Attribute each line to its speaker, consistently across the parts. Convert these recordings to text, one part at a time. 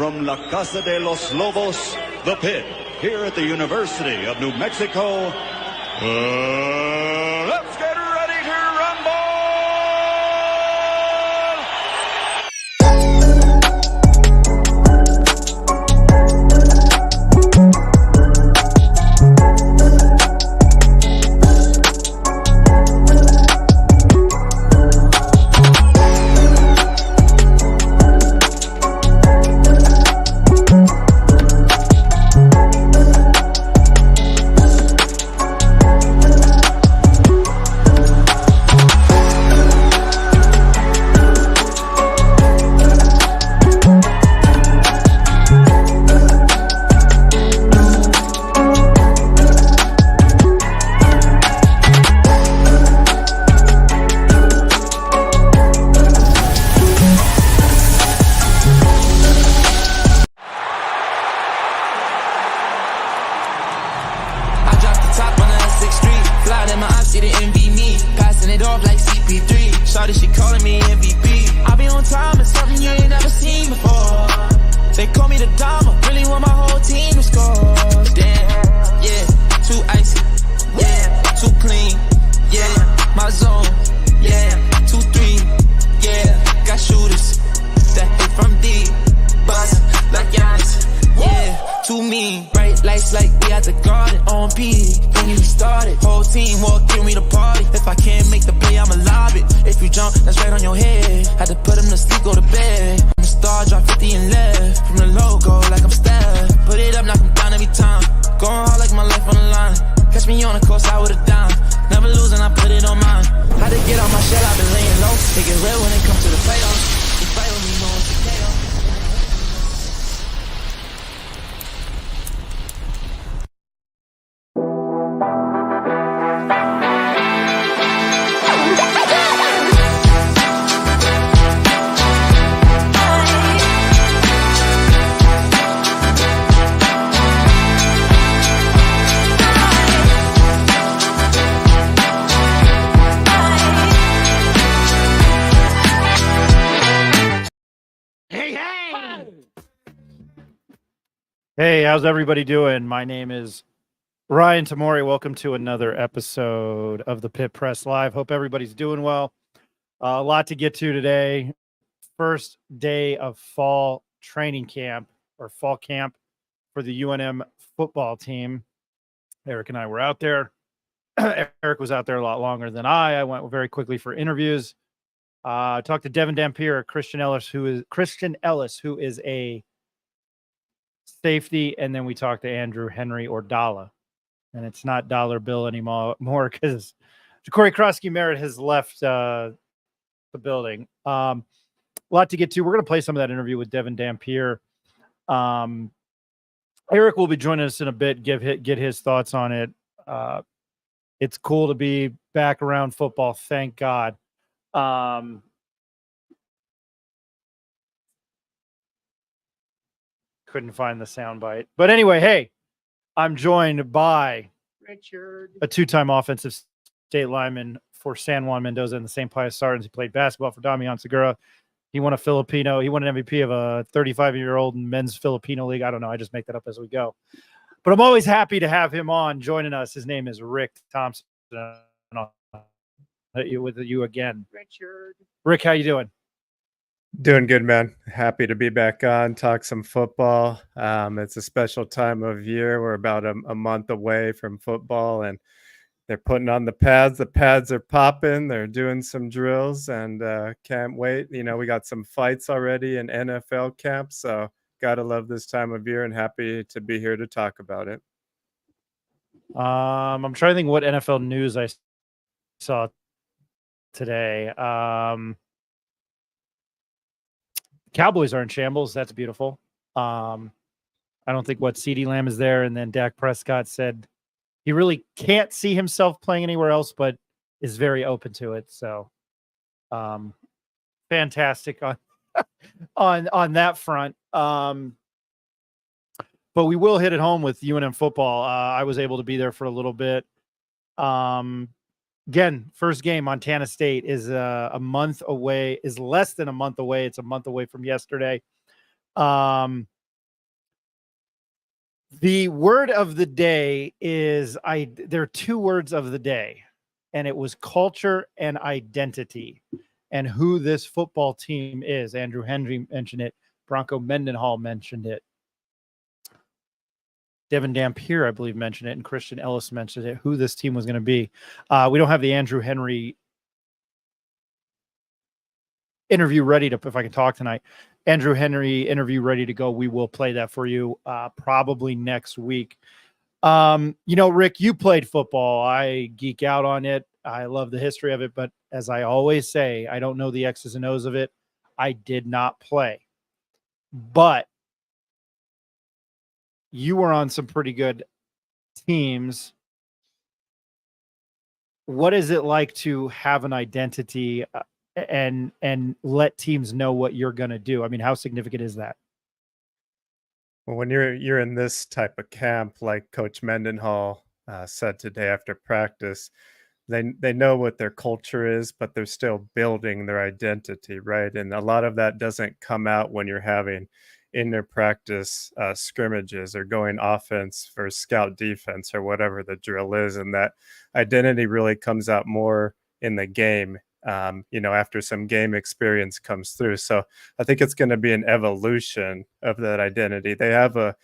Speaker 1: from La Casa de los Lobos, the Pit, here at the University of New Mexico. Let's get ready to rumble!
Speaker 2: Shawty, she calling me MVP. I be on time, it's something you ain't never seen before. They call me the Dama, really want my whole team to score. Damn, yeah, too icy, yeah, too clean, yeah, my zone, yeah, 2-3, yeah, got shooters that hit from deep, bust like Giannis, yeah, too mean. Bright lights like we at the garden on P. When you started, whole team walk in me the party. If I can't make the play, I'ma lob it. If you jump, that's right on your head. Had to put him to sleep, go to bed. I'm a star, drop 50 and left. From the logo, like I'm Steph. Put it up, knock him down every time. Going hard like my life on the line. Catch me on the course, I would've down. Never losing, I put it on mine. Had to get out my shell, I've been laying low. They get real when it comes to the playoffs. You fight with me, know it's a KO.
Speaker 3: Hey, how's everybody doing? My name is Ryan Tamori. Welcome to another episode of the Pit Press Live. Hope everybody's doing well. A lot to get to today. First day of fall training camp or fall camp for the UNM football team. Eric and I were out there. Eric was out there a lot longer than I went very quickly for interviews. I talked to Devin Dampier, Christian Ellis, who is a safety, and then we talked to Andrew Henry Ordala, and it's not Dollar Bill anymore because Corey Krosky-Merritt has left the building. A lot to get to. We're going to play some of that interview with Devin Dampier. Eric will be joining us in a bit, get his thoughts on it. It's cool to be back around football, thank God. Couldn't find the soundbite. But anyway, hey, I'm joined by Richard, a two-time offensive state lineman for San Juan Mendoza and the St. Pius Sardines. He played basketball for Damian Segura. He won an MVP of a 35-year-old men's Filipino league. I don't know. I just make that up as we go. But I'm always happy to have him on joining us. His name is Rick Thompson. With you again. Richard. Rick, how you doing?
Speaker 4: Doing good, man. Happy to be back on, talk some football. It's a special time of year. We're about a month away from football, and they're putting on the pads. The pads are popping. They're doing some drills, and can't wait. You know, we got some fights already in NFL camp, so gotta love this time of year and happy to be here to talk about it.
Speaker 3: I'm trying to think what NFL news I saw today. Cowboys are in shambles. That's beautiful. I don't think CeeDee Lamb is there. And then Dak Prescott said he really can't see himself playing anywhere else, but is very open to it. So fantastic on that front. But we will hit it home with UNM football. I was able to be there for a little bit. Again, first game, Montana State is a month away, is less than a month away. It's a month away from yesterday. The word of the day is there are two words of the day, and it was culture and identity, and who this football team is. Andrew Henry mentioned it. Bronco Mendenhall mentioned it. Devin Dampier, I believe, mentioned it, and Christian Ellis mentioned it, who this team was going to be. We don't have the Andrew Henry interview ready to, if I can talk tonight. Andrew Henry interview ready to go. We will play that for you probably next week. Rick, you played football. I geek out on it. I love the history of it, but as I always say, I don't know the X's and O's of it. I did not play, but you were on some pretty good teams. What is it like to have an identity and let teams know what you're going to do? I mean, how significant is that?
Speaker 4: Well, when you're in this type of camp, like Coach Mendenhall said today after practice, they know what their culture is, but they're still building their identity, right? And a lot of that doesn't come out when you're having in their practice scrimmages or going offense for scout defense or whatever the drill is. And that identity really comes out more in the game, after some game experience comes through. So I think it's going to be an evolution of that identity. They have a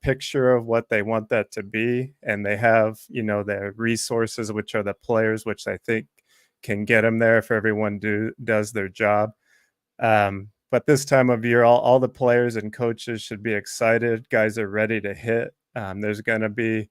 Speaker 4: picture of what they want that to be, and they have, their resources, which are the players, which I think can get them there if everyone does their job. But this time of year, all the players and coaches should be excited. Guys are ready to hit. There's going to be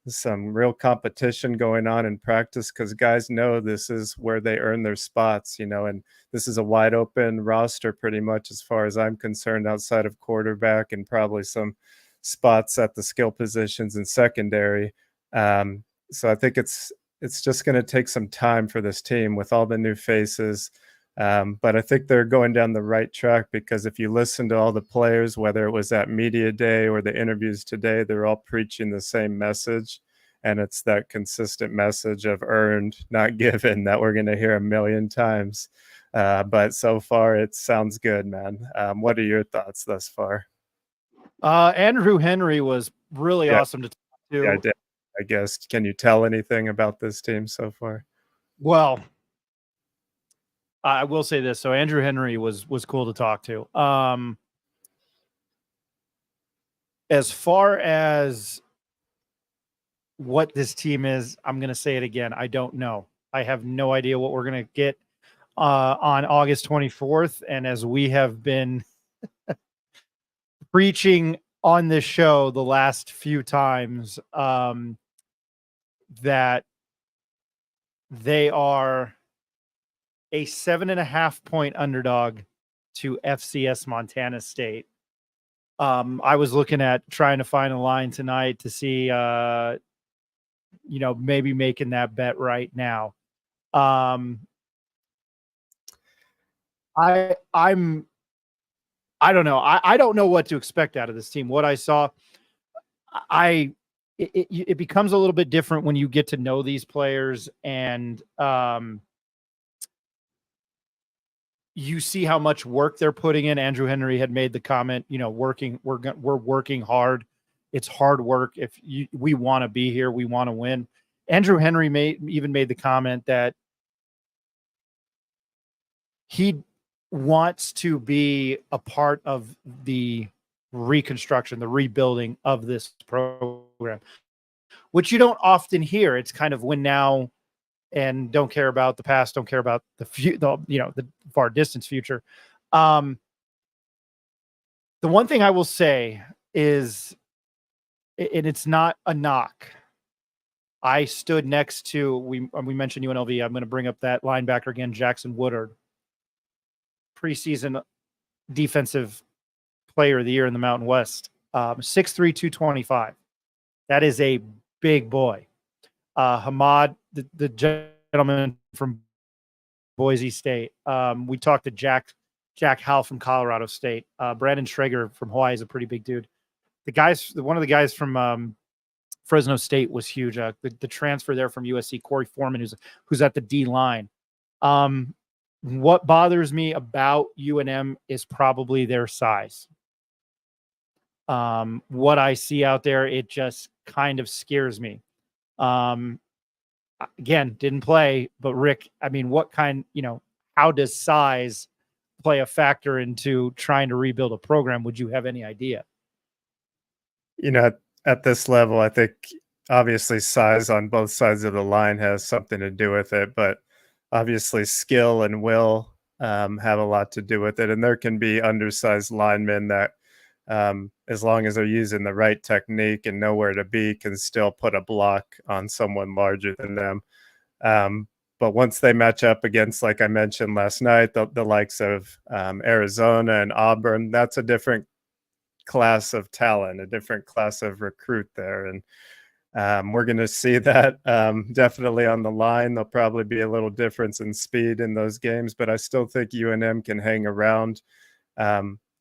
Speaker 4: some real competition going on in practice because guys know this is where they earn their spots, and this is a wide open roster pretty much as far as I'm concerned, outside of quarterback and probably some spots at the skill positions in secondary. So I think it's just going to take some time for this team with all the new faces. But I think they're going down the right track because if you listen to all the players, whether it was at media day or the interviews today, they're all preaching the same message. And it's that consistent message of earned, not given, that we're going to hear a million times. But so far, it sounds good, man. What are your thoughts thus far?
Speaker 3: Andrew Henry was really awesome to talk to.
Speaker 4: Yeah, I guess. Can you tell anything about this team so far?
Speaker 3: Well, I will say this. So Andrew Henry was cool to talk to. As far as what this team is, I'm going to say it again. I don't know. I have no idea what we're going to get on August 24th. And as we have been preaching on this show the last few times, that they are a 7.5 point underdog to FCS Montana State. I was looking at trying to find a line tonight to see, maybe making that bet right now. I don't know. I don't know what to expect out of this team. What I saw, it becomes a little bit different when you get to know these players and, you see how much work they're putting in. Andrew Henry had made the comment, we're working hard. It's hard work. We want to be here, we want to win. Andrew Henry even made the comment that he wants to be a part of the reconstruction, the rebuilding of this program, which you don't often hear. It's kind of win now and don't care about the past, don't care about the far distance future. The one thing I will say is, and it's not a knock, I stood next to, we mentioned UNLV. I'm going to bring up that linebacker again, Jackson Woodard, preseason defensive player of the year in the Mountain West, 6'3", 225. That is a big boy. Hamad, the gentleman from Boise State. We talked to Jack Howell from Colorado State. Brandon Traeger from Hawaii is a pretty big dude. One of the guys from Fresno State was huge. The transfer there from USC, Corey Foreman, who's at the D line. What bothers me about UNM is probably their size. What I see out there, it just kind of scares me. Again, didn't play, but Rick, I mean, how does size play a factor into trying to rebuild a program? Would you have any idea?
Speaker 4: At this level, I think obviously size on both sides of the line has something to do with it, but obviously skill and will have a lot to do with it. And there can be undersized linemen that, as long as they're using the right technique and know where to be, can still put a block on someone larger than them. But once they match up against, like I mentioned last night, the likes of Arizona and Auburn, that's a different class of talent, a different class of recruit there. And we're going to see that definitely on the line. There'll probably be a little difference in speed in those games, but I still think UNM can hang around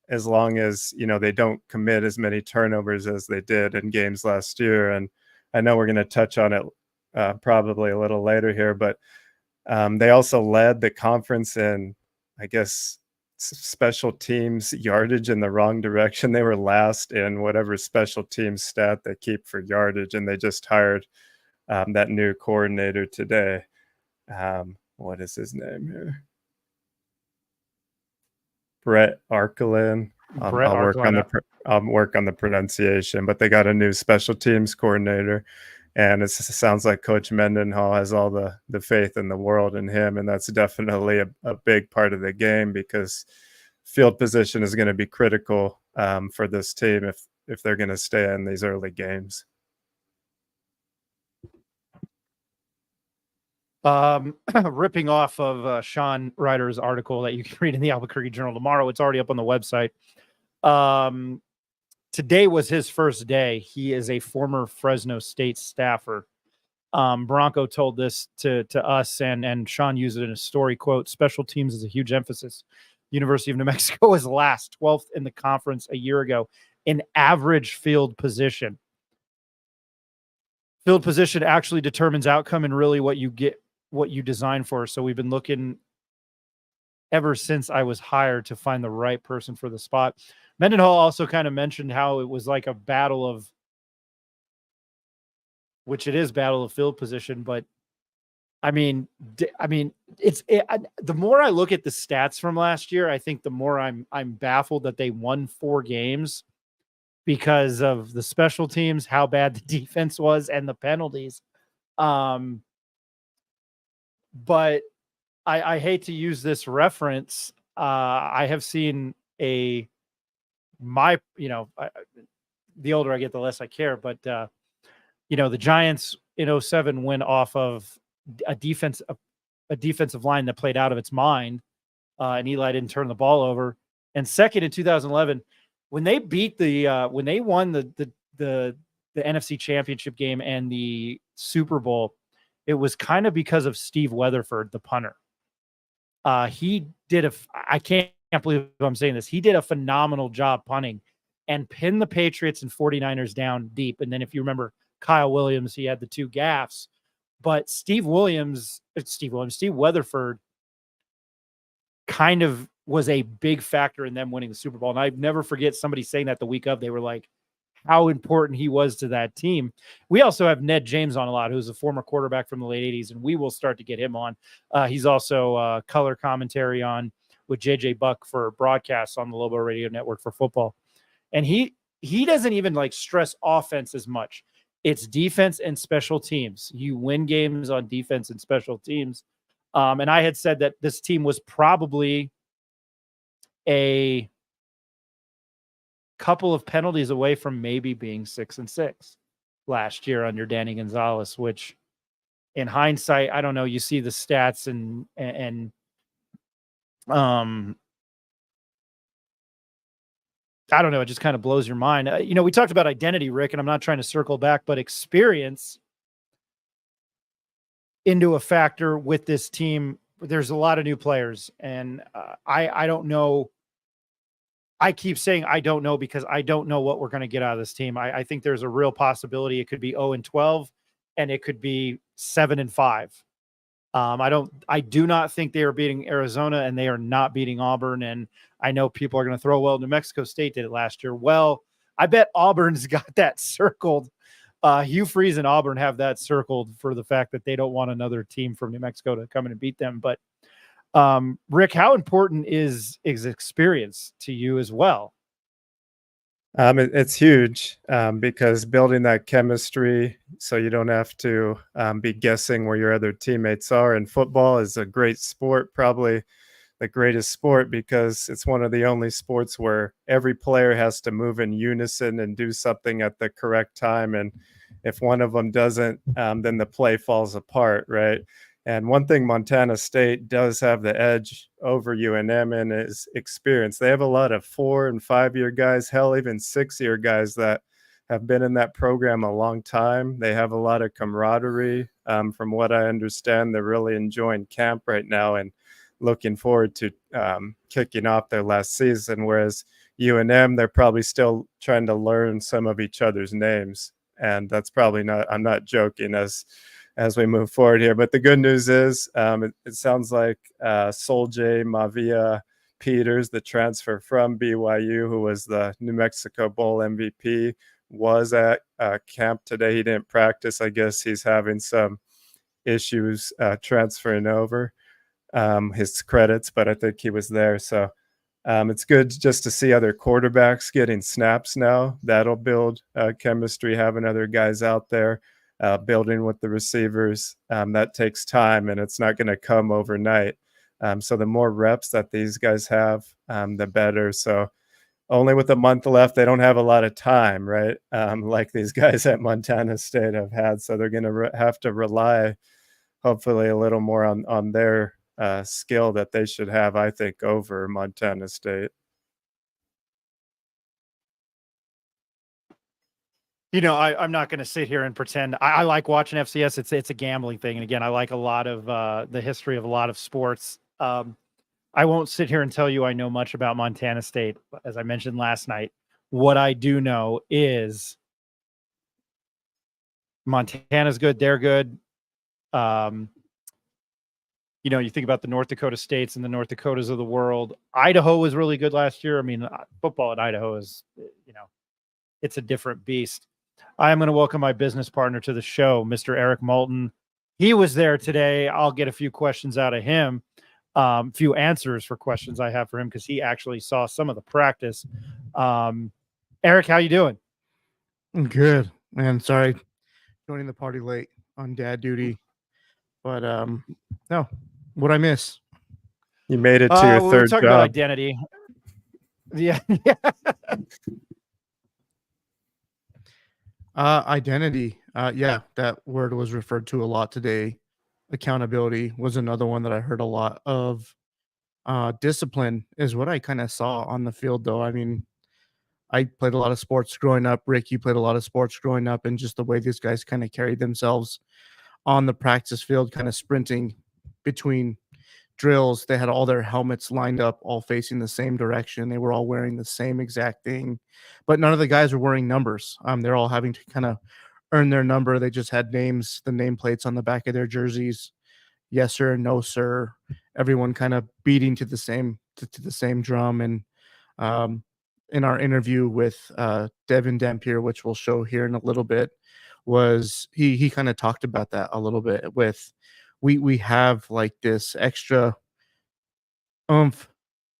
Speaker 4: as long as, they don't commit as many turnovers as they did in games last year. And I know we're going to touch on it probably a little later here, but they also led the conference in, I guess, special teams yardage in the wrong direction. They were last in whatever special teams stat they keep for yardage, and they just hired that new coordinator today. What is his name here? Brett Arkelin. I'll work on the pronunciation, but they got a new special teams coordinator, and it sounds like Coach Mendenhall has all the faith in the world in him, and that's definitely a big part of the game, because field position is going to be critical for this team if they're going to stay in these early games.
Speaker 3: Ripping off of Sean Ryder's article that you can read in the Albuquerque Journal tomorrow. It's already up on the website. Today was his first day. He is a former Fresno State staffer. Bronco told this to us, and Sean used it in a story, quote, "Special teams is a huge emphasis. University of New Mexico was last, 12th in the conference a year ago in average field position. Field position actually determines outcome and really what you get, what you design for. So we've been looking ever since I was hired to find the right person for the spot." Mendenhall also kind of mentioned how it was like a battle of, which it is, battle of field position, but I mean, the more I look at the stats from last year, I think the more I'm baffled that they won 4 games because of the special teams, how bad the defense was, and the penalties. But I hate to use this reference. I have seen the older I get, the less I care. But the Giants in 2007 went off of a defensive line that played out of its mind, and Eli didn't turn the ball over. And second, in 2011, when they won the NFC Championship game and the Super Bowl, it was kind of because of Steve Weatherford, the punter. He did I can't believe I'm saying this. He did a phenomenal job punting and pinned the Patriots and 49ers down deep. And then if you remember Kyle Williams, he had the 2 gaffes. But Steve Weatherford kind of was a big factor in them winning the Super Bowl. And I never forget somebody saying that the week of, they were like, how important he was to that team. We also have Ned James on a lot, who's a former quarterback from the late 80s, and we will start to get him on. He's also color commentary on with JJ Buck for broadcasts on the Lobo Radio Network for football. And he doesn't even like stress offense as much. It's defense and special teams. You win games on defense and special teams. And I had said that this team was probably a couple of penalties away from maybe being 6-6 last year under Danny Gonzalez, which in hindsight, I don't know, you see the stats and I don't know, it just kind of blows your mind. We talked about identity, Rick, and I'm not trying to circle back, but experience into a factor with this team. There's a lot of new players, and I don't know. I keep saying I don't know because I don't know what we're going to get out of this team. I think there's a real possibility it could be 0-12, and it could be 7-5. I do not think they are beating Arizona, and they are not beating Auburn. And I know people are going to throw, well, New Mexico State did it last year. Well, I bet Auburn's got that circled. Hugh Freeze and Auburn have that circled for the fact that they don't want another team from New Mexico to come in and beat them. But Rick, how important is experience to you as well?
Speaker 4: It's huge because building that chemistry so you don't have to be guessing where your other teammates are. And football is a great sport, probably the greatest sport, because it's one of the only sports where every player has to move in unison and do something at the correct time. And if one of them doesn't, then the play falls apart, right? And one thing Montana State does have the edge over UNM in is experience. They have a lot of 4- and 5-year guys, hell, even 6-year guys that have been in that program a long time. They have a lot of camaraderie. From what I understand, they're really enjoying camp right now and looking forward to kicking off their last season. Whereas UNM, they're probably still trying to learn some of each other's names. And that's probably not, I'm not joking as we move forward here. But the good news is it sounds like Sol-J Mavia Peters, the transfer from BYU, who was the New Mexico Bowl MVP, was at camp today. He didn't practice. I guess he's having some issues transferring over his credits, but I think he was there. So it's good just to see other quarterbacks getting snaps now. That'll build chemistry, having other guys out there. Building with the receivers, that takes time, and it's not going to come overnight. So the more reps that these guys have, the better. So only with a month left, they don't have a lot of time, right? Like these guys at Montana State have had. So they're going to have to rely, hopefully, a little more on their skill that they should have, I think, over Montana State.
Speaker 3: You know, I'm not going to sit here and pretend. I like watching FCS. It's a gambling thing, and again, I like a lot of the history of a lot of sports. I won't sit here and tell you I know much about Montana State. As I mentioned last night, what I do know is Montana's good. They're good. You know, you think about the North Dakota states and the North Dakotas of the world. Idaho was really good last year. I mean, football in Idaho is, you know, it's a different beast. I am going to welcome my business partner to the show, Mr. Eric Moulton. He was there today. I'll get a few questions out of him, few answers for questions I have for him because he actually saw some of the practice. Eric, how you doing?
Speaker 5: I'm good, man. Sorry, joining the party late on dad duty, but no, what'd I miss?
Speaker 4: You made it to your
Speaker 3: we're
Speaker 4: third
Speaker 3: talking
Speaker 4: job.
Speaker 3: about identity. Yeah.
Speaker 5: Identity. Yeah, that word was referred to a lot today. Accountability was another one that I heard a lot of. Discipline is what I kind of saw on the field, though. I mean, I played a lot of sports growing up. Rick, you played a lot of sports growing up, and just the way these guys kind of carried themselves on the practice field, kind of sprinting between drills. They had all their helmets lined up, all facing the same direction. They were all wearing the same exact thing, but none of the guys were wearing numbers. They're all having to kind of earn their number. They just had names, the nameplates on the back of their jerseys. Yes, sir. No, sir. Everyone kind of beating to the same drum. And in our interview with Devin Dampier, which we'll show here in a little bit, was he kind of talked about that a little bit with we have like this extra oomph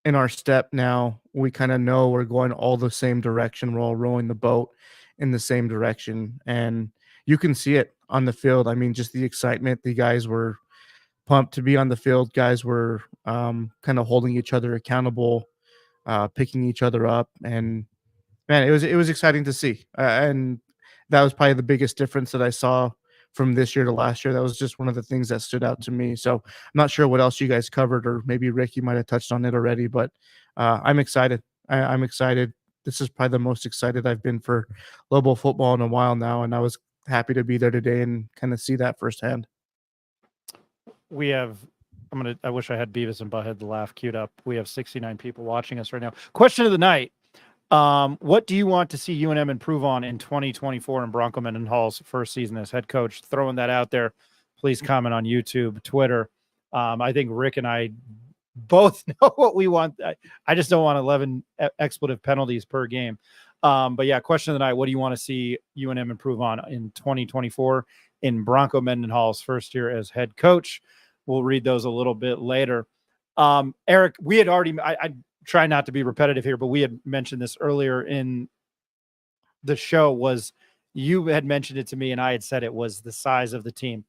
Speaker 5: in our step now. We kind of know we're going all the same direction. We're all rowing the boat in the same direction. And you can see it on the field. I mean, just the excitement. The guys were pumped to be on the field. Guys were kind of holding each other accountable, picking each other up. And man, it was exciting to see. And that was probably the biggest difference that I saw from this year to last year. That was just one of the things that stood out to me. So I'm not sure what else you guys covered, or maybe Rick, you might have touched on it already, but I'm excited. I'm excited. This is probably the most excited I've been for Lobo football in a while now. And I was happy to be there today and kind of see that firsthand.
Speaker 3: We have, I wish I had Beavis and Butthead the laugh queued up. We have 69 people watching us right now. Question of the night. What do you want to see UNM improve on in 2024 in Bronco Mendenhall's first season as head coach? Throwing that out there. Please comment on YouTube, Twitter. I think Rick and I both know what we want. I just don't want 11 expletive penalties per game. But yeah, question of the night: what do you want to see UNM improve on in 2024 in Bronco Mendenhall's first year as head coach? We'll read those a little bit later. Eric, we had already. I try not to be repetitive here, but we had mentioned this earlier in the show. Was you had mentioned it to me, and I had said it was the size of the team.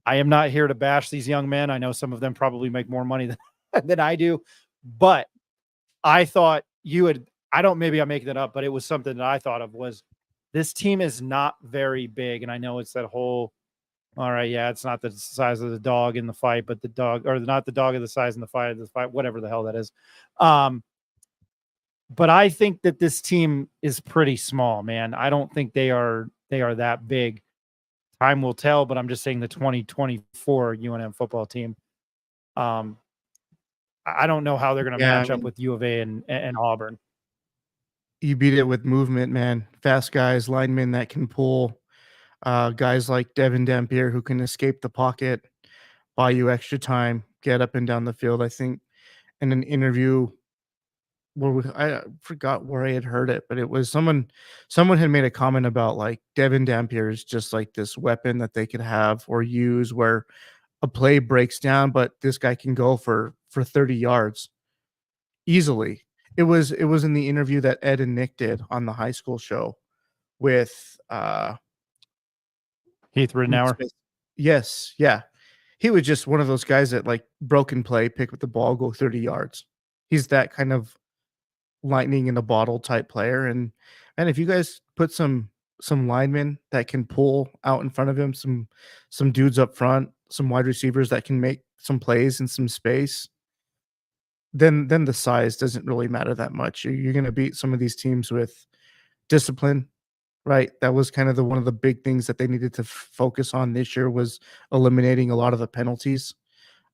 Speaker 3: I am not here to bash these young men. I know some of them probably make more money than I do, but I thought you had. Maybe I'm making that up, but it was something that I thought of was this team is not very big. And I know it's that whole, all right, yeah, it's not the size of the dog in the fight, but the dog, or not the dog of the size in the fight, whatever the hell that is. But I think that this team is pretty small, man. I don't think they are that big. Time will tell, but I'm just saying the 2024 UNM football team. I don't know how they're going to match up with U of A and Auburn.
Speaker 5: You beat it with movement, man. Fast guys, linemen that can pull, guys like Devin Dampier who can escape the pocket, buy you extra time, get up and down the field. I think in an interview where I forgot where I had heard it, but it was someone had made a comment about like Devin Dampier is just like this weapon that they could have or use where a play breaks down, but this guy can go for 30 yards easily. It was in the interview that Ed and Nick did on the high school show with
Speaker 3: Heath Ridnour.
Speaker 5: Yes, yeah. He was just one of those guys that like broken play, pick up the ball, go 30 yards. He's that kind of lightning in a bottle type player. And if you guys put some linemen that can pull out in front of him, some dudes up front, some wide receivers that can make some plays in some space, then the size doesn't really matter that much. You're going to beat some of these teams with discipline, right? That was kind of one of the big things that they needed to focus on this year was eliminating a lot of the penalties.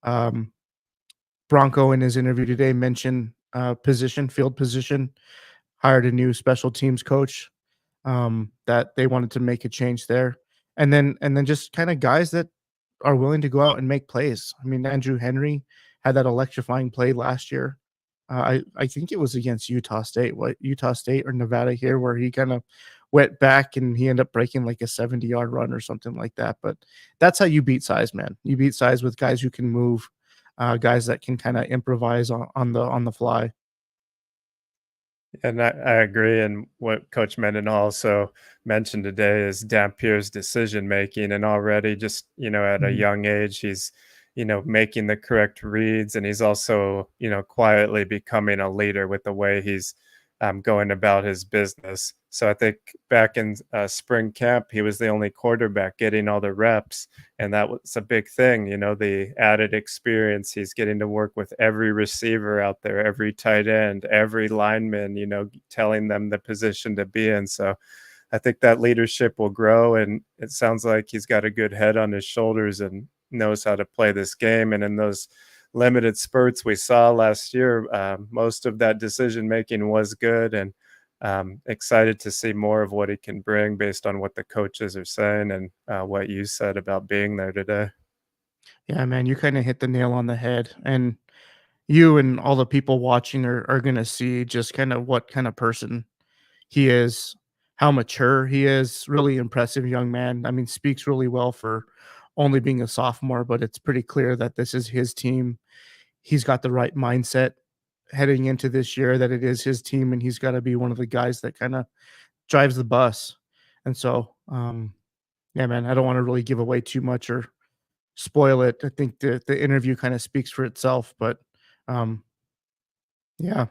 Speaker 5: Bronco in his interview today mentioned field position, hired a new special teams coach, that they wanted to make a change there. And then just kind of guys that are willing to go out and make plays. I mean, Andrew Henry had that electrifying play last year. I think it was against Utah State or Nevada here, where he kind of went back and he ended up breaking like a 70-yard run or something like that. But that's how you beat size, man. You beat size with guys who can move, guys that can kind of improvise on the fly.
Speaker 4: And I agree. And what Coach Mendenhall also mentioned today is Dampier's decision making, and already just at a young age he's making the correct reads, and he's also quietly becoming a leader with the way he's going about his business. So I think back in spring camp, he was the only quarterback getting all the reps, and that was a big thing. The added experience. He's getting to work with every receiver out there, every tight end, every lineman, telling them the position to be in. So I think that leadership will grow, and it sounds like he's got a good head on his shoulders and knows how to play this game. And in those limited spurts we saw last year, most of that decision making was good, and excited to see more of what he can bring based on what the coaches are saying and what you said about being there today.
Speaker 5: Yeah, man, you kind of hit the nail on the head, and you and all the people watching are going to see just kind of what kind of person he is, how mature he is. Really impressive young man. I mean, speaks really well for only being a sophomore, but it's pretty clear that this is his team. He's got the right mindset heading into this year, that it is his team, and he's got to be one of the guys that kind of drives the bus. And so, yeah, man, I don't want to really give away too much or spoil it. I think the interview kind of speaks for itself, but yeah.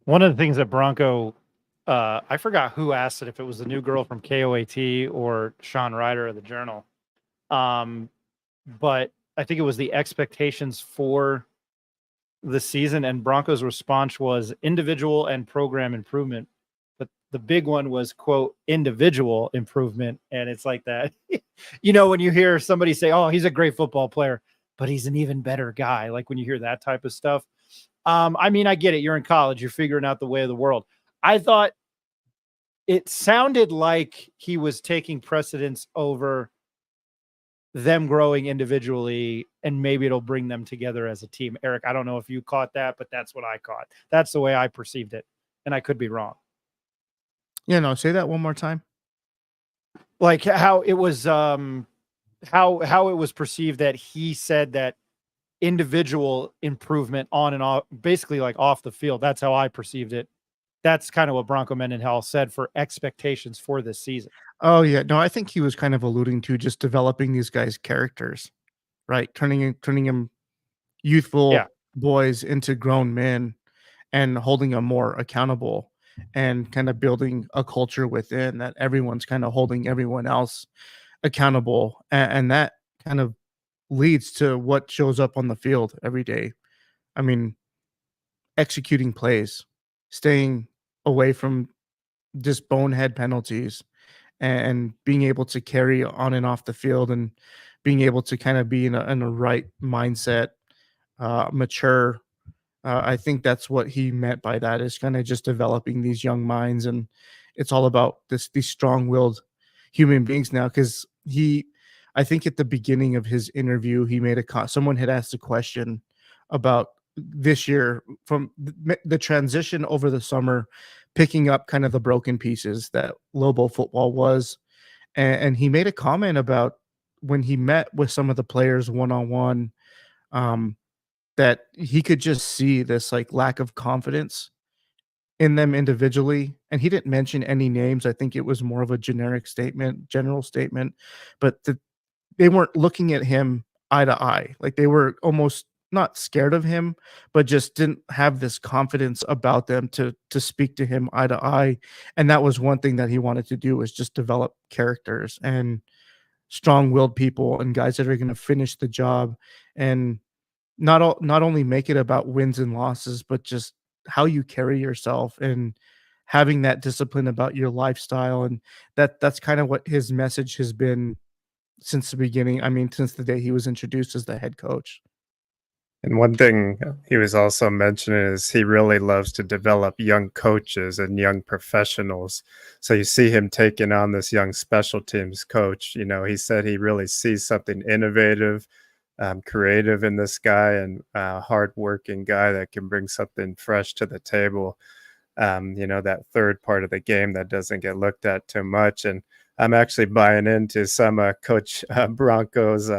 Speaker 3: One of the things that Bronco, I forgot who asked it, if it was the new girl from KOAT or Sean Ryder of the Journal. But I think it was the expectations for the season, and Bronco's response was individual and program improvement. But the big one was, quote, individual improvement. And it's like that, when you hear somebody say, oh, he's a great football player, but he's an even better guy. Like when you hear that type of stuff. I mean, I get it. You're in college. You're figuring out the way of the world. I thought it sounded like he was taking precedence over them growing individually, and maybe it'll bring them together as a team. Eric, I don't know if you caught that, but that's what I caught. That's the way I perceived it. and I could be wrong.
Speaker 5: Yeah, no, say that one more time.
Speaker 3: Like how it was how it was perceived that he said that individual improvement on and off, basically like off the field. That's how I perceived it. That's kind of what Bronco Mendenhall said for expectations for this season.
Speaker 5: Oh yeah, no, I think he was kind of alluding to just developing these guys' characters, right? Turning them youthful
Speaker 3: Yeah.
Speaker 5: boys into grown men and holding them more accountable and kind of building a culture within that everyone's kind of holding everyone else accountable. And that kind of leads to what shows up on the field every day. I mean, executing plays, staying away from just bonehead penalties, and being able to carry on and off the field, and being able to kind of be in a right mindset, mature. I think that's what he meant by that, is kind of just developing these young minds. And it's all about these strong-willed human beings now. Because I think at the beginning of his interview, he made someone had asked a question about this year from the transition over the summer, picking up kind of the broken pieces that Lobo football was. And he made a comment about when he met with some of the players one-on-one, that he could just see this like lack of confidence in them individually. And he didn't mention any names. I think it was more of a general statement, but they weren't looking at him eye to eye. Like they were almost not scared of him, but just didn't have this confidence about them to speak to him eye to eye. And that was one thing that he wanted to do, was just develop characters and strong-willed people and guys that are going to finish the job, and not only make it about wins and losses, but just how you carry yourself and having that discipline about your lifestyle. And that's kind of what his message has been since the beginning. I mean, since the day he was introduced as the head coach.
Speaker 4: And one thing he was also mentioning is he really loves to develop young coaches and young professionals. So you see him taking on this young special teams coach. You know, he said he really sees something innovative, creative in this guy, and hardworking guy that can bring something fresh to the table. You know, that third part of the game that doesn't get looked at too much. And I'm actually buying into some Coach Bronco's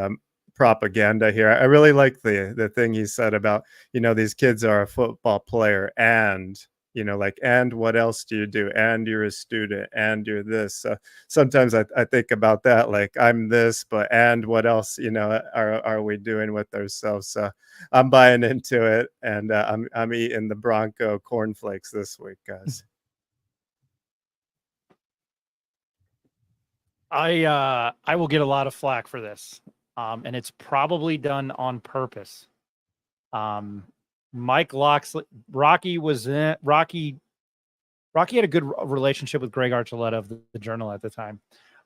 Speaker 4: propaganda here. I really like the thing he said about, you know, these kids are a football player, and, you know, like, and what else do you do? And you're a student, and you're this. So sometimes I think about that, like, I'm this, but and what else, you know, are we doing with ourselves? So I'm buying into it, and I'm eating the Bronco cornflakes this week, guys.
Speaker 3: I will get a lot of flack for this. And it's probably done on purpose. Mike Locksley, Rocky had a good relationship with Greg Archuleta of the Journal at the time.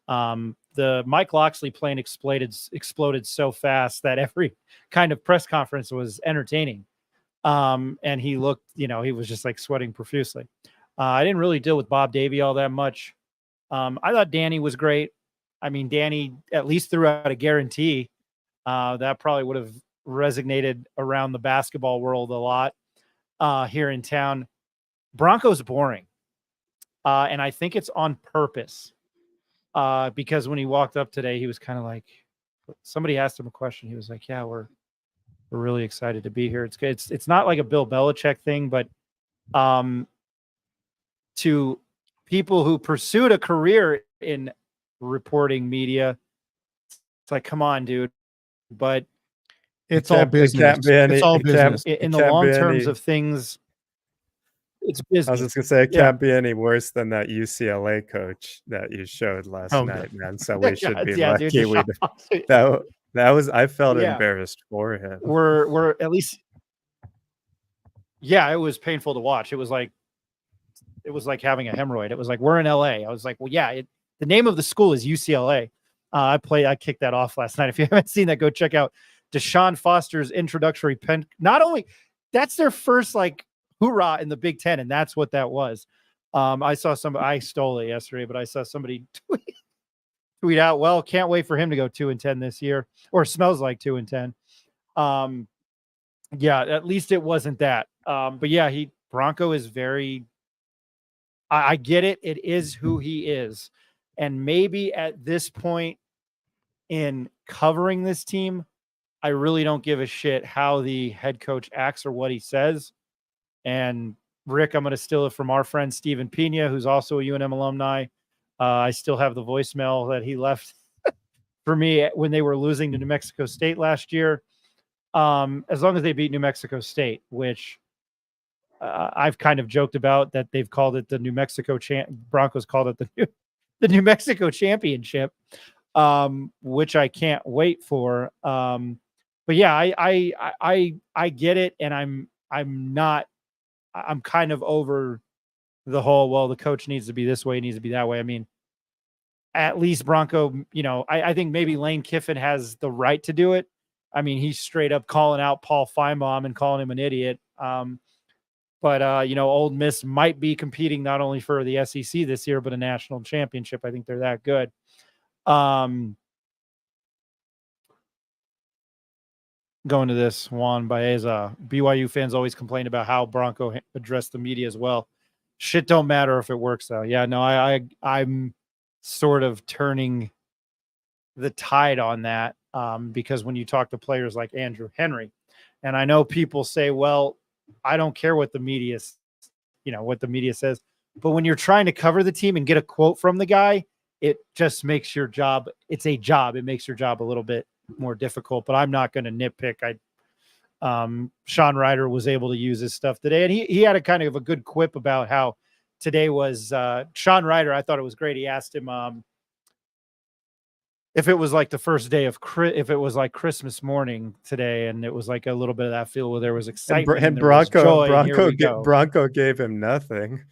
Speaker 3: The Mike Locksley plane exploded so fast that every kind of press conference was entertaining. And he looked, you know, he was just like sweating profusely. I didn't really deal with Bob Davie all that much. I thought Danny was great. I mean, Danny at least threw out a guarantee. That probably would have resonated around the basketball world a lot here in town. Bronco's boring. And I think it's on purpose. Because when he walked up today, he was kind of like, somebody asked him a question. He was like, yeah, we're really excited to be here. It's good. It's not like a Bill Belichick thing, but to people who pursued a career in reporting media, it's like, come on, dude. But
Speaker 5: it's all business. It's all business.
Speaker 3: In the long terms of things, it's business.
Speaker 4: I was just gonna say, it can't be any worse than that UCLA coach that you showed last night, man. So we should be lucky. Dude, that was, I felt embarrassed for him.
Speaker 3: We're at least, it was painful to watch. It was like having a hemorrhoid. It was like, we're in LA. I was like, well, yeah, the name of the school is UCLA. I kicked that off last night. If you haven't seen that, go check out Deshaun Foster's introductory pen. Not only that's their first like hoorah in the Big Ten, and that's what that was. I stole it yesterday, but I saw somebody tweet out, well, can't wait for him to go 2-10 this year, or smells like 2-10. At least it wasn't that. But yeah, Bronco is very I get it. It is who he is. And maybe at this point in covering this team, I really don't give a shit how the head coach acts or what he says. And Rick, I'm going to steal it from our friend Steven Pena, who's also a UNM alumni. I still have the voicemail that he left for me when they were losing to New Mexico State last year. As long as they beat New Mexico State, which I've kind of joked about that they've called it the New Mexico Broncos called it the New Mexico Championship, which I can't wait for. But yeah, I get it, and I'm kind of over the whole, well, the coach needs to be this way, needs to be that way. I mean, at least Bronco, I think maybe Lane Kiffin has the right to do it. I mean, he's straight up calling out Paul Feinbaum and calling him an idiot. But Ole Miss might be competing not only for the SEC this year, but a national championship. I think they're that good. Going to this, Juan Baeza. BYU fans always complain about how Bronco addressed the media as well. Shit don't matter if it works, though. Yeah, no, I'm sort of turning the tide on that because when you talk to players like Andrew Henry, and I know people say, well, I don't care what the media, what the media says, but when you're trying to cover the team and get a quote from the guy, it just makes your job. It's a job. It makes your job a little bit more difficult, but I'm not going to nitpick. Sean Ryder was able to use his stuff today, and he had a kind of a good quip about how today was Sean Ryder. I thought it was great. He asked him if it was like the first day of if it was like Christmas morning today, and it was like a little bit of that feel where there was excitement
Speaker 4: and Bronco gave him nothing.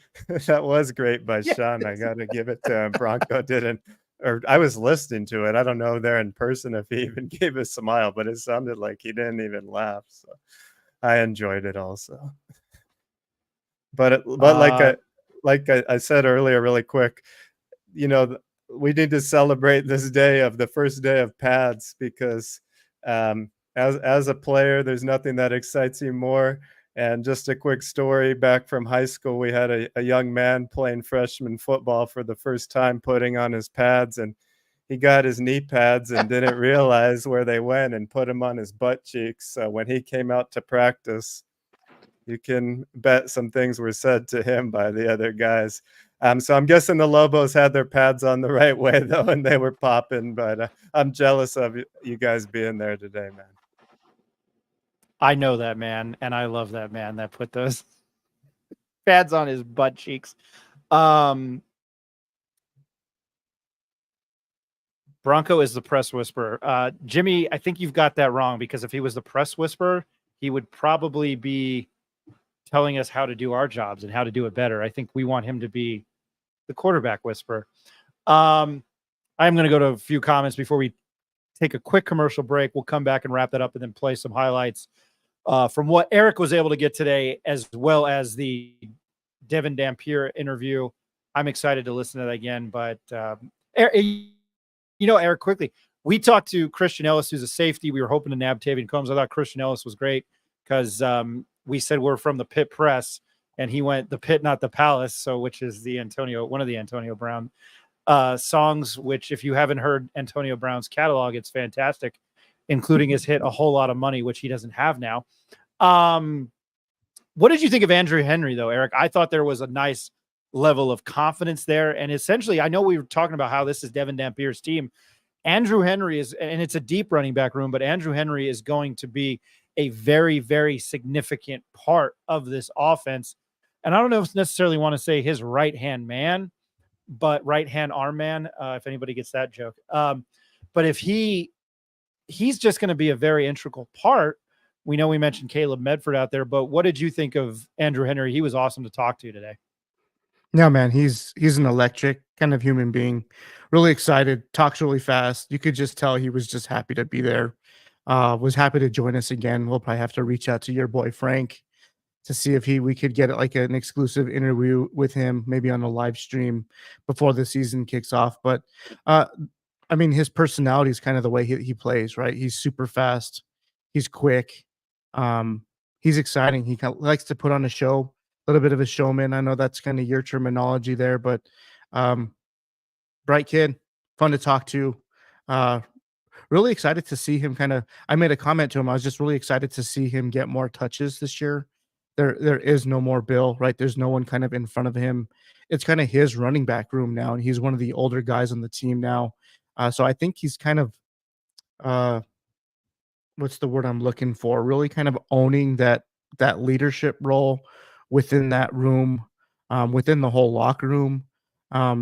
Speaker 4: That was great by Sean. I got to give it to him. Bronco didn't. Or I was listening to it. I don't know there in person if he even gave a smile, but it sounded like he didn't even laugh. So I enjoyed it also. But like I said earlier, really quick, we need to celebrate this day of the first day of pads because as a player, there's nothing that excites you more. And just a quick story back from high school, we had a young man playing freshman football for the first time, putting on his pads, and he got his knee pads and didn't realize where they went and put them on his butt cheeks. So when he came out to practice, you can bet some things were said to him by the other guys. So I'm guessing the Lobos had their pads on the right way, though, and they were popping. But I'm jealous of you guys being there today, man.
Speaker 3: I know that man, and I love that man that put those pads on his butt cheeks. Bronco is the press whisperer. Jimmy, I think you've got that wrong because if he was the press whisperer, he would probably be telling us how to do our jobs and how to do it better. I think we want him to be the quarterback whisperer. I'm going to go to a few comments before we take a quick commercial break. We'll come back and wrap that up and then play some highlights from what Eric was able to get today, as well as the Devin Dampier interview. I'm excited to listen to that again. But, Eric, quickly, we talked to Christian Ellis, who's a safety. We were hoping to nab Tavian Combs. I thought Christian Ellis was great because we said we're from the Pitt Press, and he went the Pit, not the Palace. So, which is one of the Antonio Brown songs, which if you haven't heard Antonio Brown's catalog, it's fantastic, including his hit A Whole Lot of Money, which he doesn't have now. What did you think of Andrew Henry, though, Eric? I thought there was a nice level of confidence there. And essentially, I know we were talking about how this is Devin Dampier's team. Andrew Henry is, and it's a deep running back room, but Andrew Henry is going to be a very, very significant part of this offense. And I don't know if necessarily want to say his right-hand man, but right-hand arm man, if anybody gets that joke. But if he's just going to be a very integral part. We know we mentioned Caleb Medford out there, but what did you think of Andrew Henry? He was awesome to talk to today.
Speaker 5: Yeah, man, he's an electric kind of human being. Really excited, talks really fast. You could just tell he was just happy to be there. Was happy to join us again. We'll probably have to reach out to your boy Frank to see if we could get like an exclusive interview with him, maybe on a live stream before the season kicks off. But I mean, his personality is kind of the way he plays, right? He's super fast. He's quick. He's exciting. He kind of likes to put on a show. little bit of a showman. I know that's kind of your terminology there, but um, bright kid, fun to talk to. Uh, really excited to see him I made a comment to him. I was just really excited to see him get more touches this year. There is no more Bill, right? There's no one kind of in front of him. It's kind of his running back room now, and he's one of the older guys on the team now. So I think he's kind of uh what's the word I'm looking for? Really kind of owning that leadership role within that room, within the whole locker room.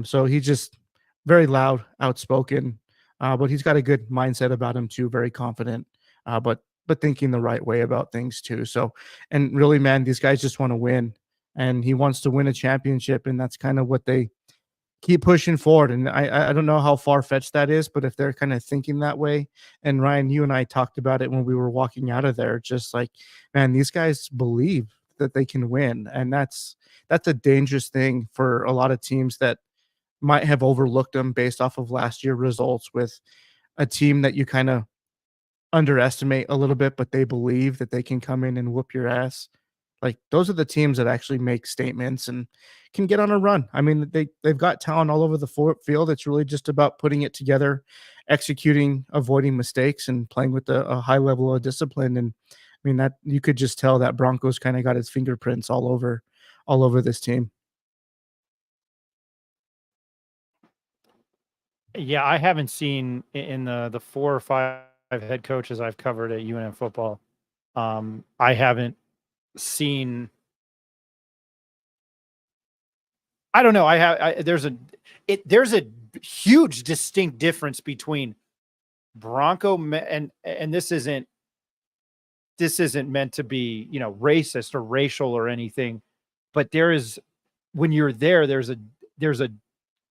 Speaker 5: So he's just very loud, outspoken, but he's got a good mindset about him too. Very confident, but thinking the right way about things too. So, and really, man, these guys just want to win, and he wants to win a championship, and that's kind of what they keep pushing forward. And I don't know how far fetched that is, but if they're kind of thinking that way, and Ryan, you and I talked about it when we were walking out of there, just like, man, these guys believe that they can win, and that's a dangerous thing for a lot of teams that might have overlooked them based off of last year results with a team that you kind of underestimate a little bit, but they believe that they can come in and whoop your ass. Like those are the teams that actually make statements and can get on a run. I mean, they've got talent all over the field. It's really just about putting it together, executing, avoiding mistakes, and playing with a high level of discipline. And I mean that you could just tell that Broncos kind of got its fingerprints all over this team.
Speaker 3: Yeah, I haven't seen in the 4 or 5 head coaches I've covered at UNM football. I haven't seen. I don't know. There's a huge distinct difference between and this isn't meant to be, racist or racial or anything, but when you're there's a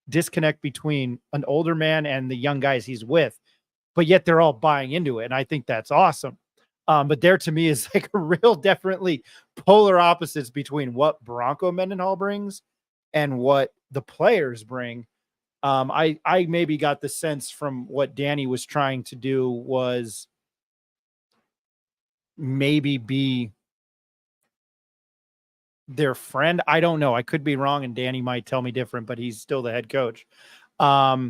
Speaker 3: disconnect between an older man and the young guys he's with, but yet they're all buying into it. And I think that's awesome. But there to me is like a real definitely polar opposites between what Bronco Mendenhall brings and what the players bring. I maybe got the sense from what Danny was trying to do was maybe be their friend. I don't know. I could be wrong, and Danny might tell me different, but he's still the head coach. Yeah,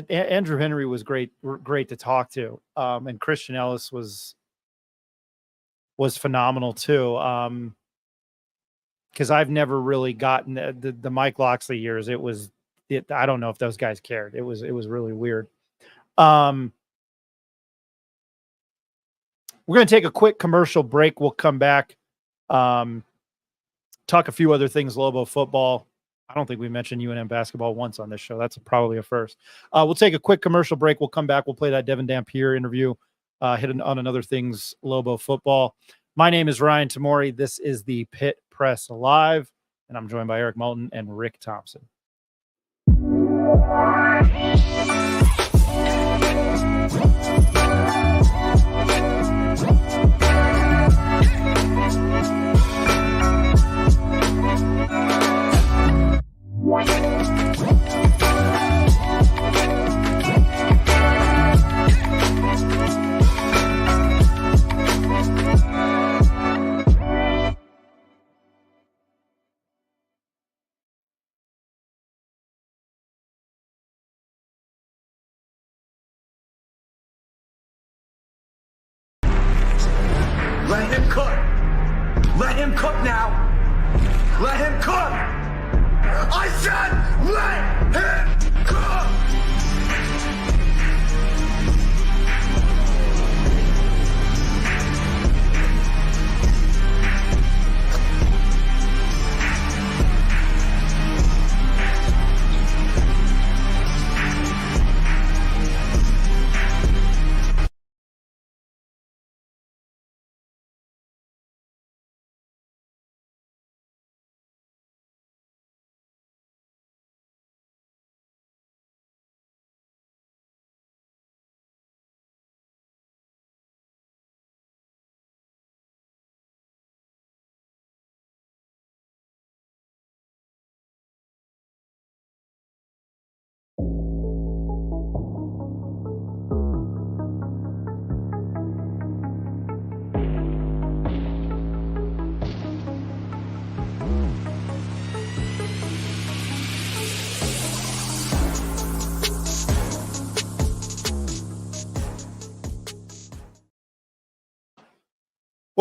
Speaker 3: Andrew Henry was great to talk to. And Christian Ellis was phenomenal too. Because I've never really gotten the Mike Locksley years. I don't know if those guys cared. It was really weird. We're going to take a quick commercial break. We'll come back, talk a few other things, Lobo football. I don't think we mentioned UNM basketball once on this show. That's probably a first. We'll take a quick commercial break. We'll come back. We'll play that Devin Dampier interview, hit on another things, Lobo football. My name is Ryan Tamori. This is the Pit Press Live, and I'm joined by Eric Moulton and Rick Thompson.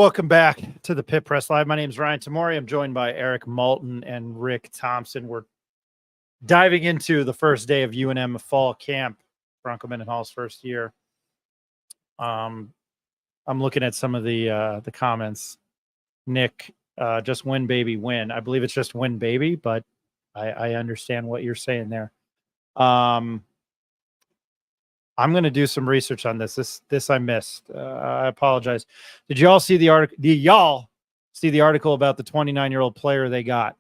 Speaker 3: Welcome back to the Pit Press Live. My name is Ryan Tamori. I'm joined by Eric Malton and Rick Thompson. We're diving into the first day of UNM fall camp, Bronco Mendenhall's first year. I'm looking at some of the comments. Nick, just win, baby, win. I believe it's just win, baby, but I understand what you're saying there. I'm going to do some research on this. This I missed. I apologize. Did y'all see the article? Y'all see the article about the 29-year-old player they got?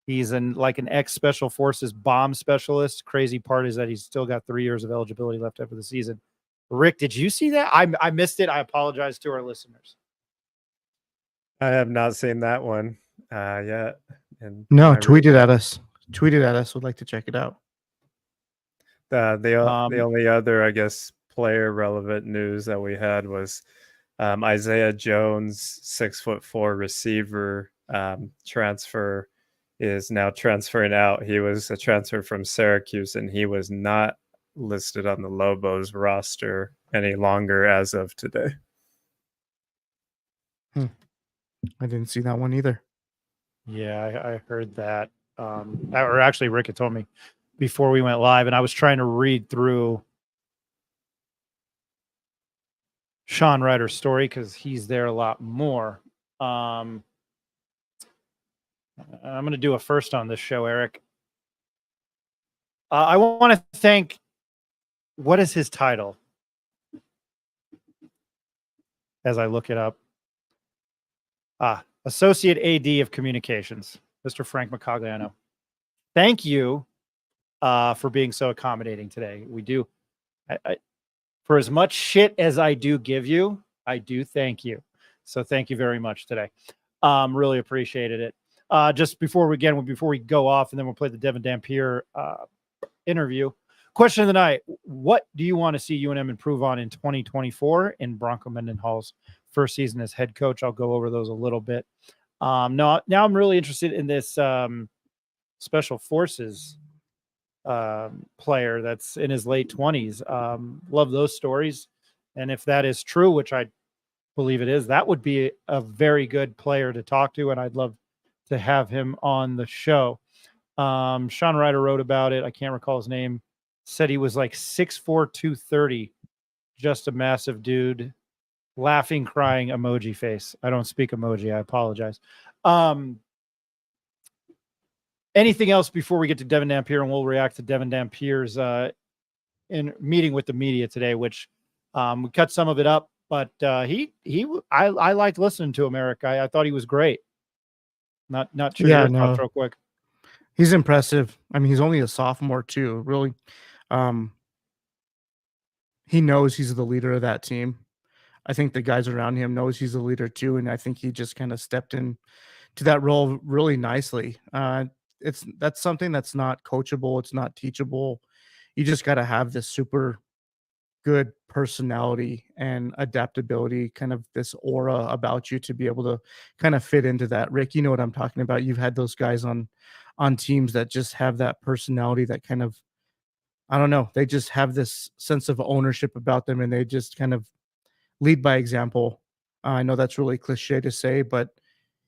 Speaker 3: He's an ex-Special Forces bomb specialist. Crazy part is that he's still got 3 years of eligibility left after the season. Rick, did you see that? I missed it. I apologize to our listeners.
Speaker 4: I have not seen that one yet. And
Speaker 5: No, tweet it at us. Tweet it at us. Would like to check it out.
Speaker 4: The only other, I guess, player relevant news that we had was Isaiah Jones, 6'4" receiver transfer, is now transferring out. He was a transfer from Syracuse, and he was not listed on the Lobos roster any longer as of today.
Speaker 5: I didn't see that one either.
Speaker 3: Yeah, I heard that. Or actually, Rick had told me before we went live, and I was trying to read through Sean Ryder's story because he's there a lot more. I'm going to do a first on this show, Eric. I want to thank, what is his title? As I look it up. Associate AD of Communications, Mr. Frank Macagliano. Thank you for being so accommodating today. We do. For as much shit as I do give you, I do thank you. So thank you very much today. Really appreciated it. Just before we go off, and then we'll play the Devin Dampier interview. Question of the night: what do you want to see UNM improve on in 2024 in Bronco Mendenhall's first season as head coach? I'll go over those a little bit. Now I'm really interested in this Special Forces player that's in his late 20s. Love those stories. And if that is true, which I believe it is, that would be a very good player to talk to, and I'd love to have him on the show. Sean Ryder wrote about it. I can't recall his name. Said he was like 6'4", 230, just a massive dude. Laughing, crying, emoji face. I don't speak emoji. I apologize. Anything else before we get to Devin Dampier, and we'll react to Devin Dampier's in meeting with the media today, which we cut some of it up, but I liked listening to him, Eric. I thought he was great. Not sure your thoughts real quick.
Speaker 5: He's impressive. I mean, he's only a sophomore too. Really, he knows he's the leader of that team. I think the guys around him knows he's a leader too, and I think he just kind of stepped in to that role really nicely. That's something that's not coachable. It's not teachable. You just got to have this super good personality and adaptability, kind of this aura about you to be able to kind of fit into that. Rick, you know what I'm talking about. You've had those guys on teams that just have that personality that kind of, I don't know, they just have this sense of ownership about them, and they just kind of lead by example. I know that's really cliche to say, but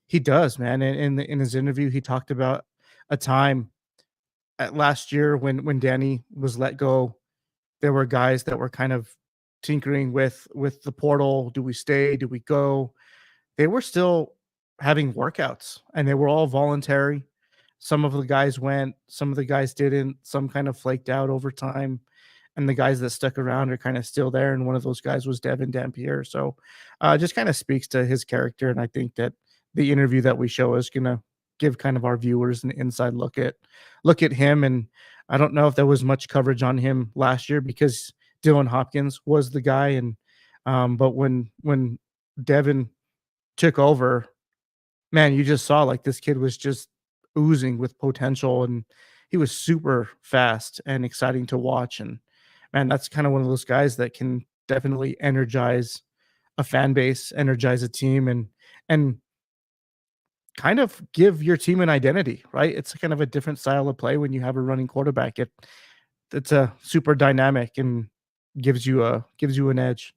Speaker 5: he does, man. And in his interview, he talked about a time last year when Danny was let go. There were guys that were kind of tinkering with the portal. Do we stay? Do we go? They were still having workouts, and they were all voluntary. Some of the guys went, some of the guys didn't. Some kind of flaked out over time, and the guys that stuck around are kind of still there. And one of those guys was Devin Dampier. So just kind of speaks to his character. And I think that the interview that we show is going to give kind of our viewers an inside look at him. And I don't know if there was much coverage on him last year because Dylan Hopkins was the guy. And but when Devin took over, man, you just saw like this kid was just oozing with potential, and he was super fast and exciting to watch. And man, that's kind of one of those guys that can definitely energize a fan base, energize a team, and kind of give your team an identity, right? It's kind of a different style of play when you have a running quarterback. It's a super dynamic and gives you an edge.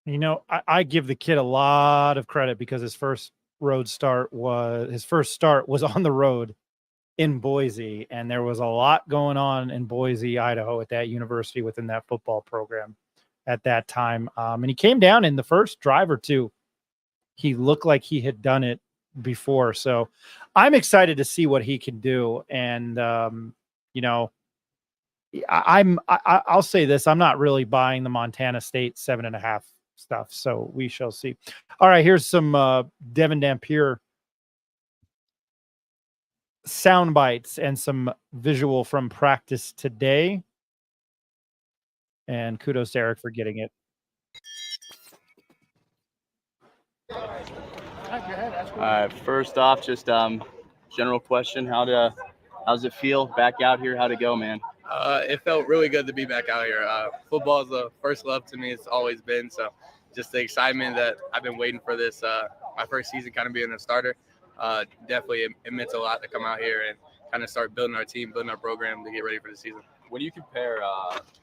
Speaker 3: You know, I give the kid a lot of credit because his first start was on the road in Boise, and there was a lot going on in Boise, Idaho, at that university within that football program at that time. And he came down in the first drive or two. He looked like he had done it before, so I'm excited to see what he can do. And you know, I'll say this: I'm not really buying the Montana State 7.5 stuff, so we shall see. All right, here's some Devin Dampier sound bites and some visual from practice today. And kudos to Eric for getting it.
Speaker 6: All right, first off, just general question: how's it feel back out here? How'd it go, man?
Speaker 7: It felt really good to be back out here. Football is the first love to me. It's always been. So just the excitement that I've been waiting for this, my first season kind of being a starter, definitely it meant a lot to come out here and kind of start building our team, building our program to get ready for the season.
Speaker 8: When you compare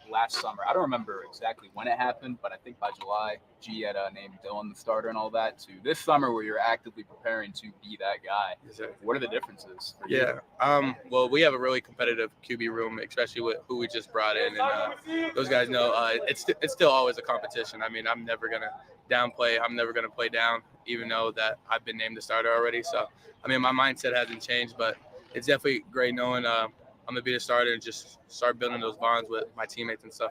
Speaker 8: last summer, I don't remember exactly when it happened, but I think by July, G had named Dylan the starter and all that, to this summer where you're actively preparing to be that guy.
Speaker 7: Exactly.
Speaker 8: What are the differences for you?
Speaker 7: Yeah. Well, we have a really competitive QB room, especially with who we just brought in. And those guys know it's still always a competition. I mean, I'm never going to downplay. I'm never going to play down, even though that I've been named the starter already. So, I mean, my mindset hasn't changed, but it's definitely great knowing I'm going to be the starter and just start building those bonds with my teammates and stuff.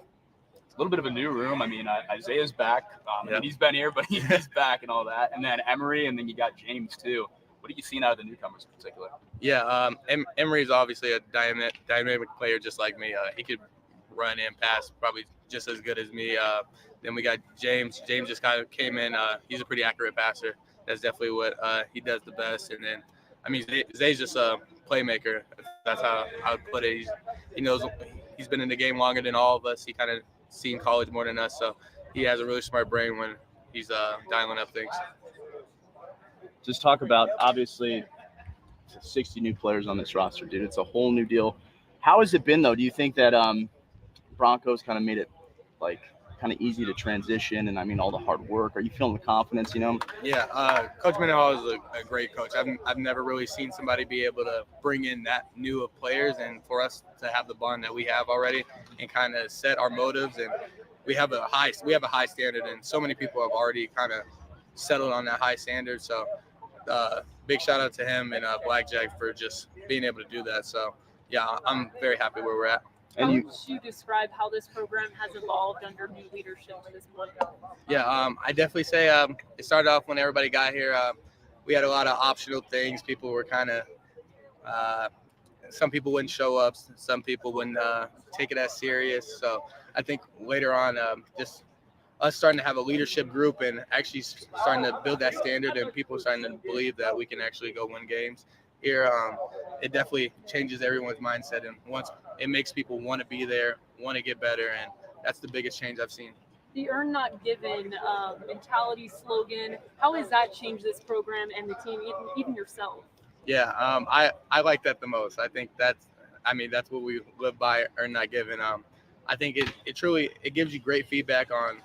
Speaker 8: It's a little bit of a new room. I mean, Isaiah's back.
Speaker 7: Yeah.
Speaker 8: And he's been here, but he's back and all that. And then Emery, and then you got James too. What have you seen out of the newcomers in particular?
Speaker 7: Yeah, Emery's obviously a dynamic player just like me. He could run and pass probably just as good as me. Then we got James. James just kind of came in. He's a pretty accurate passer. That's definitely what he does the best. And then, I mean, Zay's just a playmaker. That's how I would put it. He knows he's been in the game longer than all of us. He kind of seen college more than us, so he has a really smart brain when he's dialing up things.
Speaker 6: Just talk about, obviously, 60 new players on this roster, dude. It's a whole new deal. How has it been, though? Do you think that Broncos kind of made it, like, kind of easy to transition, and I mean all the hard work? Are you feeling the confidence, you know?
Speaker 7: Yeah, Coach Mendenhall is a great coach. I've never really seen somebody be able to bring in that new of players, and for us to have the bond that we have already and kind of set our motives, and we have a high standard, and so many people have already kind of settled on that high standard. So big shout out to him and Blackjack for just being able to do that. So yeah, I'm very happy where we're at.
Speaker 9: How would you describe how this program has evolved under new leadership to this point?
Speaker 7: Yeah, I definitely say it started off when everybody got here. We had a lot of optional things. People were kind of some people wouldn't show up. Some people wouldn't take it as serious. So I think later on, just us starting to have a leadership group and actually starting to build that standard, and people starting to believe that we can actually go win games here, it definitely changes everyone's mindset, and once it makes people want to be there, want to get better, and that's the biggest change I've seen.
Speaker 9: The earn not given mentality slogan, how has that changed this program and the team, even yourself?
Speaker 7: Yeah, I like that the most. I think that's what we live by, earn not given. I think it truly gives you great feedback on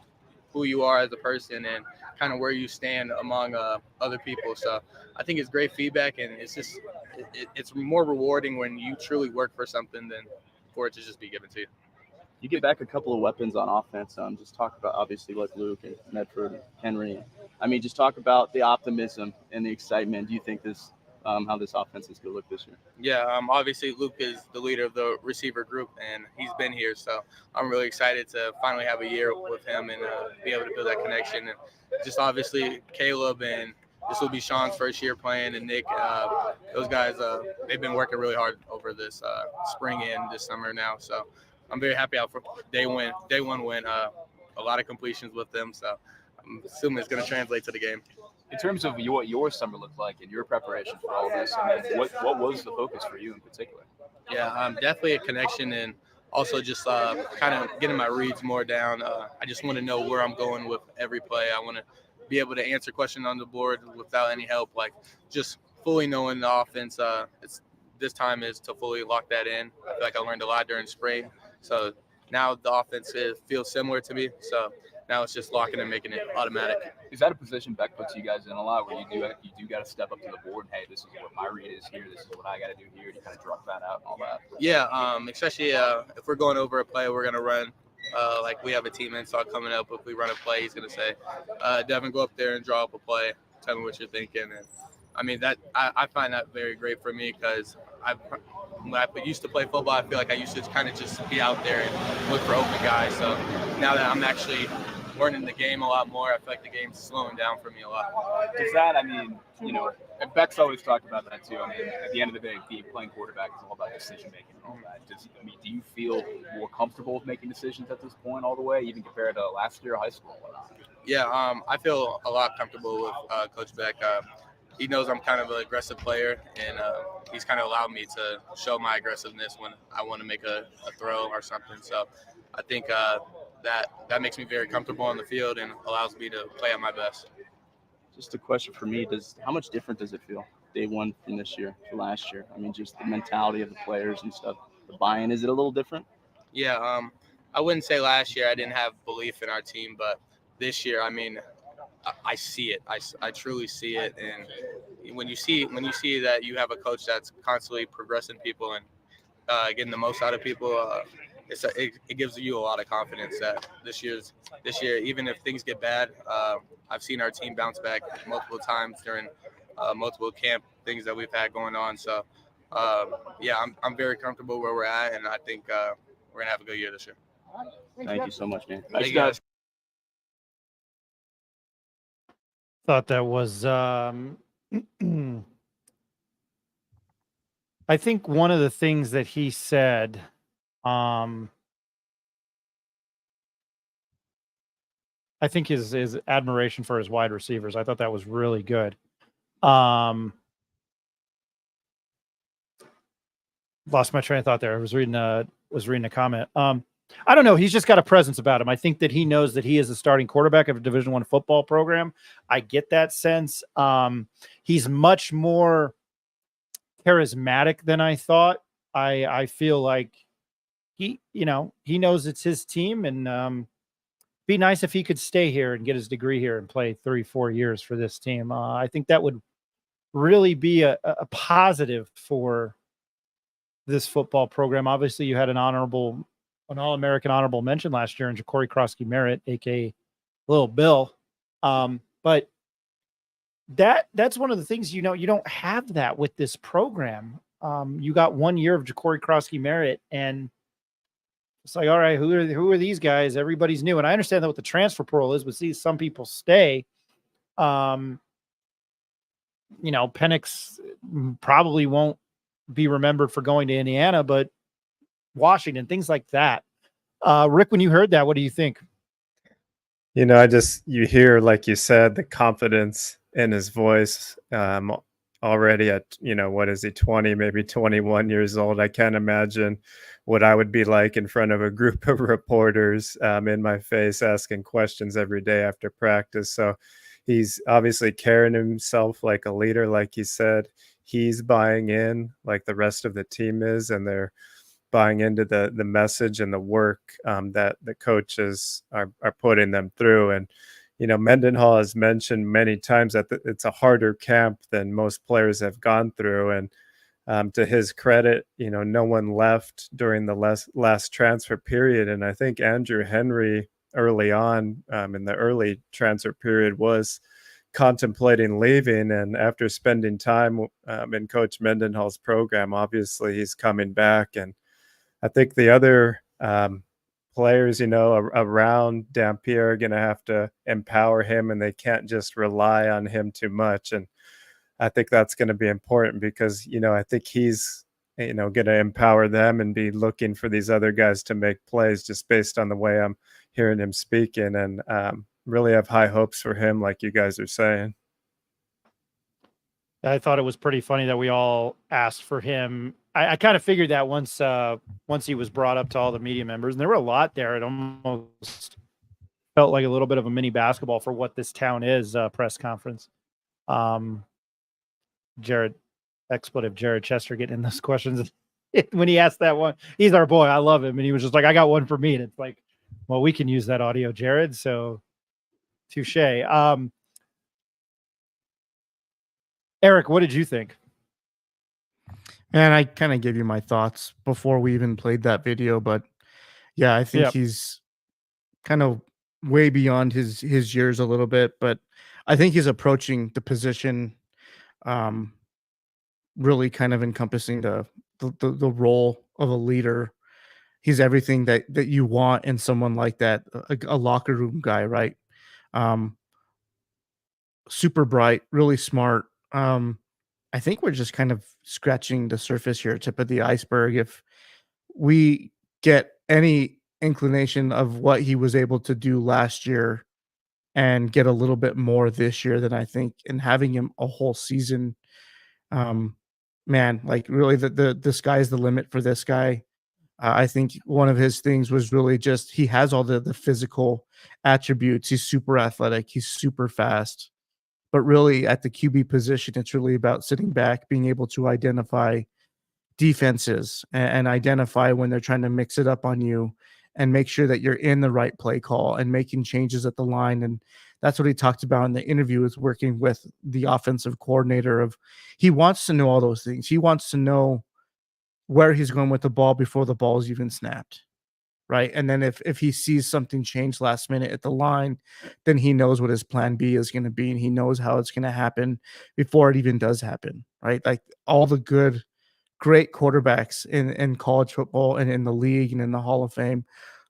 Speaker 7: who you are as a person and kind of where you stand among other people. So I think it's great feedback, and it's just it's more rewarding when you truly work for something than for it to just be given to you.
Speaker 6: You get back a couple of weapons on offense. Just talk about, obviously, like Luke and Medford and Henry. I mean, just talk about the optimism and the excitement. Do you think how this offense is going to look this year?
Speaker 7: Yeah, obviously Luke is the leader of the receiver group, and he's been here. So I'm really excited to finally have a year with him and be able to build that connection. And just obviously Caleb, and this will be Sean's first year playing, and Nick, those guys, they've been working really hard over this spring and this summer now. So I'm very happy out for day one win. A lot of completions with them. So I'm assuming it's going to translate to the game.
Speaker 8: In terms of what your summer looked like and your preparation for all this, I mean, what was the focus for you in particular?
Speaker 7: Yeah, definitely a connection, and also just kind of getting my reads more down. I just want to know where I'm going with every play. I want to be able to answer questions on the board without any help, like just fully knowing the offense. This time is to fully lock that in. I feel like I learned a lot during spring. So now the offense feels similar to me. So now it's just locking and making it automatic.
Speaker 8: Is that a position Beck puts you guys in a lot, where you do got to step up to the board? Hey, this is what my read is here. This is what I got to do here. You kind of drop that out and all that.
Speaker 7: Yeah, especially if we're going over a play, we're gonna run. Like we have a team install coming up. If we run a play, he's gonna say, "Devin, go up there and draw up a play. Tell me what you're thinking." And I mean that I find that very great for me, because when I used to play football, I feel like I used to kind of just be out there and look for open guys. So now that I'm actually learning the game a lot more, I feel like the game's slowing down for me a lot.
Speaker 8: Does that, I mean, and Beck's always talked about that too. I mean, at the end of the day, playing quarterback is all about decision making and all that. Do you feel more comfortable with making decisions at this point all the way, even compared to last year, high school?
Speaker 7: Yeah, I feel a lot comfortable with Coach Beck. He knows I'm kind of an aggressive player, and he's kind of allowed me to show my aggressiveness when I want to make a throw or something. So I think that makes me very comfortable on the field and allows me to play at my best.
Speaker 6: Just a question for me: how much different does it feel day one from this year to last year? I mean, just the mentality of the players and stuff. The buy-in, is it a little different?
Speaker 7: Yeah, I wouldn't say last year I didn't have belief in our team, but this year, I mean, I see it. I truly see it. And when you see that you have a coach that's constantly progressing people and getting the most out of people, it gives you a lot of confidence that this year, even if things get bad, I've seen our team bounce back multiple times during multiple camp things that we've had going on. So, yeah, I'm very comfortable where we're at, and I think we're gonna have a good year this year.
Speaker 6: Thank you so much, man.
Speaker 7: Thank you, guys.
Speaker 3: Thought that was I think one of the things that he said, I think his admiration for his wide receivers. I thought that was really good. Lost my train of thought there. I was reading a comment. I don't know. He's just got a presence about him. I think that he knows that he is a starting quarterback of a Division I football program. I get that sense. He's much more charismatic than I thought. I feel like he knows it's his team, and be nice if he could stay here and get his degree here and play 3-4 years for this team. I think that would really be a positive for this football program. Obviously, you had an All-American honorable mention last year in Ja'Cory Krosky-Merritt, aka Little Bill. But that's one of the things, you don't have that with this program. You got 1 year of Ja'Cory Krosky-Merritt, and it's like, all right, who are these guys? Everybody's new. And I understand that what the transfer portal is, but see, some people stay. Penix probably won't be remembered for going to Indiana, but Washington, things like that. Rick, when you heard that, what do you think?
Speaker 4: You hear, like you said, the confidence in his voice, already at, what is he, 20, maybe 21 years old. I can't imagine what I would be like in front of a group of reporters in my face, asking questions every day after practice. So he's obviously carrying himself like a leader, like you said. He's buying in like the rest of the team is, and they're buying into the message and the work that the coaches are putting them through. And, Mendenhall has mentioned many times that it's a harder camp than most players have gone through. And to his credit, no one left during the last transfer period. And I think Andrew Henry early on in the early transfer period was contemplating leaving, and after spending time in Coach Mendenhall's program, obviously he's coming back. And I think the other players, around Dampier are going to have to empower him, and they can't just rely on him too much. And I think that's going to be important because, I think he's, going to empower them and be looking for these other guys to make plays, just based on the way I'm hearing him speaking. And really have high hopes for him, like you guys are saying.
Speaker 3: I thought it was pretty funny that we all asked for him. I kind of figured that once he was brought up to all the media members, and there were a lot there. It almost felt like a little bit of a mini basketball for what this town is, press conference. Jared Chester getting in those questions. When he asked that one, he's our boy. I love him. And he was just like, I got one for me. And it's like, Well, we can use that audio, Jared. So, touche. Eric, what did you think?
Speaker 5: And I kind of gave you my thoughts before we even played that video, but yeah, I think
Speaker 3: Yep.
Speaker 5: he's kind of way beyond his years a little bit, but I think he's approaching the position really kind of encompassing the role of a leader. He's everything that you want in someone like that, a locker room guy, right? Um, super bright, really smart. I think we're just kind of scratching the surface here, tip of the iceberg. If we get any inclination of what he was able to do last year and get a little bit more this year, then I think, and having him a whole season, um, man, like really the sky's the limit for this guy. I think one of his things was really just he has all the physical attributes. He's super athletic. He's super fast. But really, at the QB position, it's really about sitting back, being able to identify defenses and identify when they're trying to mix it up on you and make sure that you're in the right play call and making changes at the line. And that's what he talked about in the interview, is working with the offensive coordinator. Of he wants to know all those things. He wants to know where he's going with the ball before the ball is even snapped. Right. And then if he sees something change last minute at the line, then he knows what his plan B is going to be, and he knows how it's going to happen before it even does happen. Right. Like all the great quarterbacks in college football and in the league and in the Hall of Fame,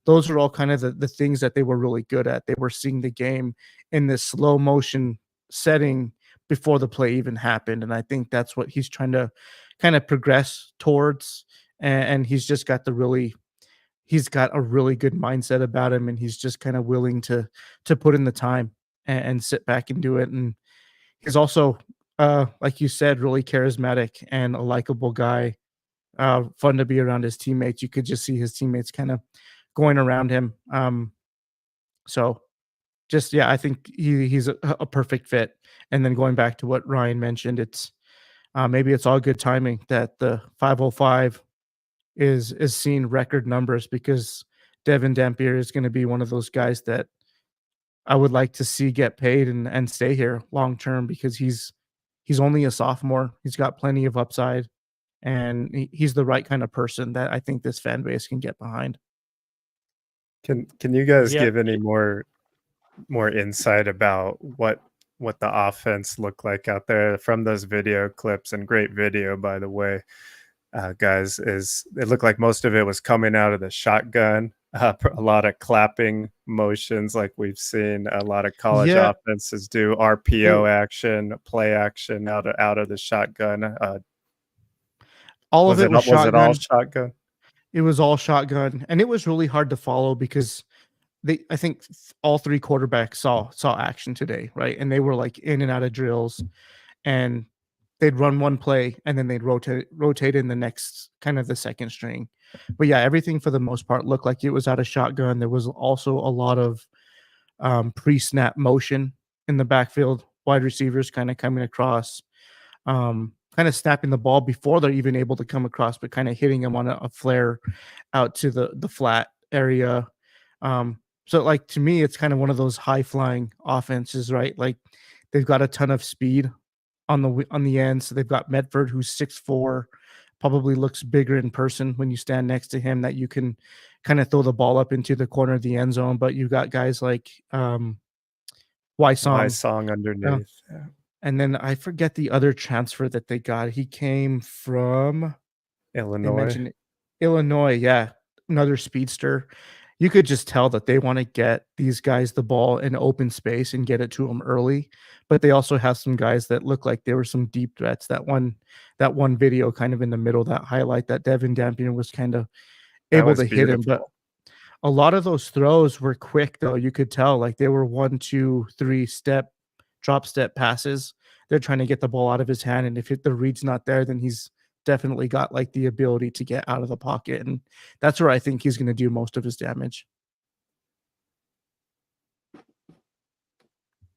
Speaker 5: those are all kind of the things that they were really good at. They were seeing the game in this slow motion setting before the play even happened. And I think that's what he's trying to kind of progress towards. And he's just got he's got a really good mindset about him, and he's just kind of willing to put in the time and sit back and do it. And he's also, like you said, really charismatic and a likable guy. Fun to be around his teammates. You could just see his teammates kind of going around him. So just, yeah, I think he's a perfect fit. And then going back to what Ryan mentioned, it's maybe it's all good timing that the 505 is seeing record numbers, because Devin Dampier is going to be one of those guys that I would like to see get paid and stay here long term, because he's only a sophomore. He's got plenty of upside, and he's the right kind of person that I think this fan base can get behind.
Speaker 4: Can you guys
Speaker 3: Yeah.
Speaker 4: give any more insight about what the offense looked like out there from those video clips? And great video, by the way, guys. Is it looked like most of it was coming out of the shotgun, a lot of clapping motions like we've seen a lot of college offenses do, RPO action, play action out of the shotgun.
Speaker 5: All of it was shotgun.
Speaker 4: Was it all shotgun?
Speaker 5: It was all shotgun, and it was really hard to follow because I think all three quarterbacks saw action today, right? And they were like in and out of drills, and they'd run one play and then they'd rotate in the next, kind of the second string. But yeah, everything for the most part looked like it was out of shotgun. There was also a lot of pre-snap motion in the backfield, wide receivers kind of coming across, kind of snapping the ball before they're even able to come across, but kind of hitting them on a flare out to the flat area. So like, to me, it's kind of one of those high flying offenses, right? Like they've got a ton of speed on the end. So they've got Medford, who's 6'4", probably looks bigger in person when you stand next to him, that you can kind of throw the ball up into the corner of the end zone. But you've got guys like
Speaker 4: Wysong underneath. Yeah.
Speaker 5: And then I forget the other transfer that they got. He came from Illinois. Yeah. Another speedster. You could just tell that they want to get these guys the ball in open space and get it to them early. But they also have some guys that look like they were some deep threats. That one video kind of in the middle, that highlight that Devin Dampier was kind of able to hit him. But a lot of those throws were quick, though. You could tell like they were 1, 2, 3 drop step passes. They're trying to get the ball out of his hand. And if the read's not there, then he's definitely got like the ability to get out of the pocket. And that's where I think he's going to do most of his damage.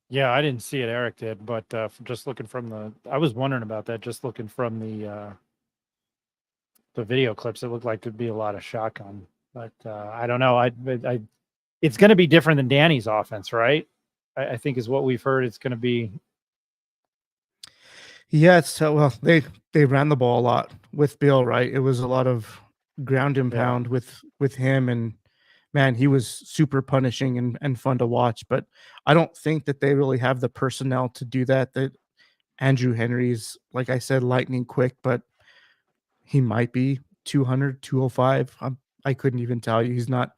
Speaker 3: Yeah, I didn't see it. Eric did, but just looking from I was wondering about that. Just looking from the video clips, it looked like it'd be a lot of shotgun, but I don't know. I it's going to be different than Danny's offense, right? I think is what we've heard. It's going to be.
Speaker 5: Yeah, so well, they ran the ball a lot with Bill, right? It was a lot of ground and
Speaker 3: Yeah.
Speaker 5: pound with him, and man, he was super punishing and fun to watch. But I don't think that they really have the personnel to do that. That Andrew Henry's, like I said, lightning quick, but he might be 200, 205. I couldn't even tell you. He's not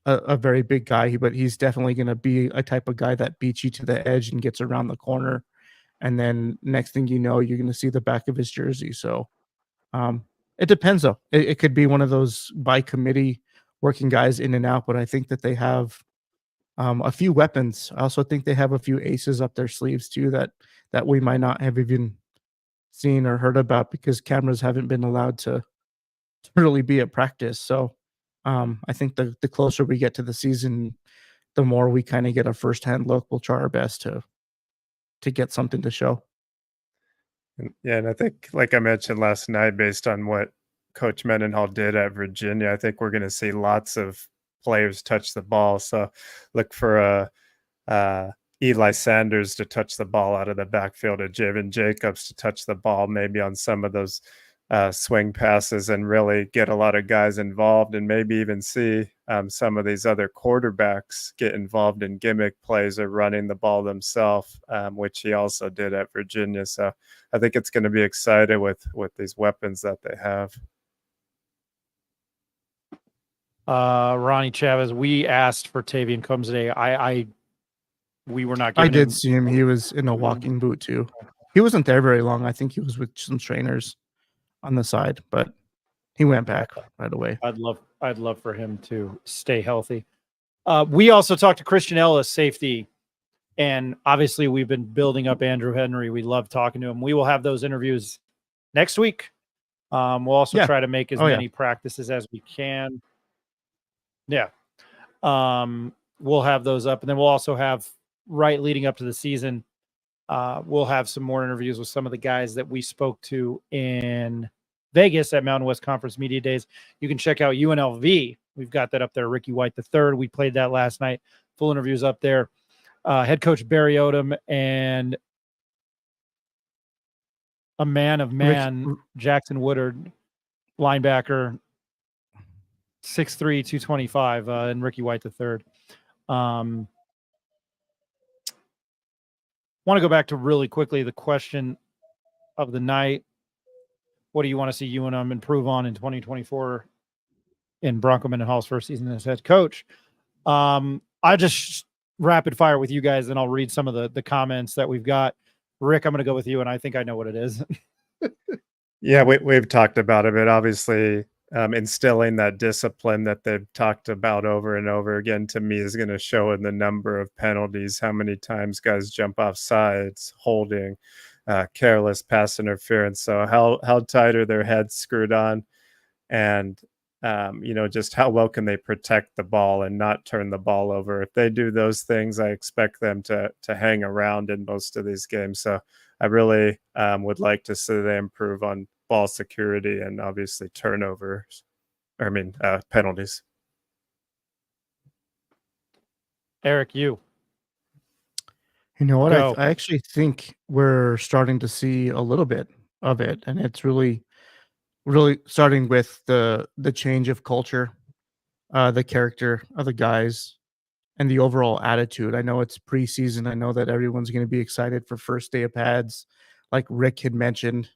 Speaker 5: a very big guy, but he's definitely going to be a type of guy that beats you to the edge and gets around the corner. And then next thing you know, you're going to see the back of his jersey. So it depends, though. It could be one of those by committee working guys in and out, but I think that they have a few weapons. I also think they have a few aces up their sleeves too that we might not have even seen or heard about because cameras haven't been allowed to really be at practice. So I think the closer we get to the season, the more we kind of get a firsthand look. We'll try our best to get something to show.
Speaker 4: Yeah, and I think, like I mentioned last night, based on what Coach Mendenhall did at Virginia, I think we're going to see lots of players touch the ball. So look for Eli Sanders to touch the ball out of the backfield, or Javen Jacobs to touch the ball maybe on some of those swing passes, and really get a lot of guys involved, and maybe even see some of these other quarterbacks get involved in gimmick plays or running the ball themselves, which he also did at Virginia. So I think it's going to be exciting with these weapons that they have.
Speaker 3: Ronnie Chavez, we asked for Tavian Combs today. We were not.
Speaker 5: I did see him. He was in a walking boot too. He wasn't there very long. I think he was with some trainers on the side, but he went back right away.
Speaker 3: I'd love for him to stay healthy. We also talked to Christian Ellis, safety, and obviously we've been building up Andrew Henry. We love talking to him. We will have those interviews next week. We'll also try to make as many practices as we can. Yeah. We'll have those up, and then we'll also have right leading up to the season. We'll have some more interviews with some of the guys that we spoke to in Vegas at Mountain West Conference Media Days. You can check out UNLV. We've got that up there. Ricky White III. We played that last night. Full interviews up there. Head coach Barry Odom and a man of man, Jackson Woodard, linebacker, 6'3", 225, and Ricky White III. Want to go back to really quickly the question of the night. What do you want to see UNM improve on in 2024 in Bronco Mendenhall's first season as head coach? I just rapid fire with you guys, and I'll read some of the comments that we've got. Rick, I'm going to go with you, and I think I know what it is.
Speaker 4: Yeah, we've talked about it, but obviously instilling that discipline that they've talked about over and over again, to me, is going to show in the number of penalties, how many times guys jump off sides, holding, careless pass interference. So how tight are their heads screwed on, and just how well can they protect the ball and not turn the ball over? If they do those things, I expect them to hang around in most of these games. So I really would like to see them improve on ball security and obviously turnovers, penalties.
Speaker 3: Eric, you
Speaker 5: know what? I actually think we're starting to see a little bit of it, and it's really starting with the change of culture, the character of the guys, and the overall attitude. I know it's preseason. I know that everyone's going to be excited for first day of pads, like Rick had mentioned.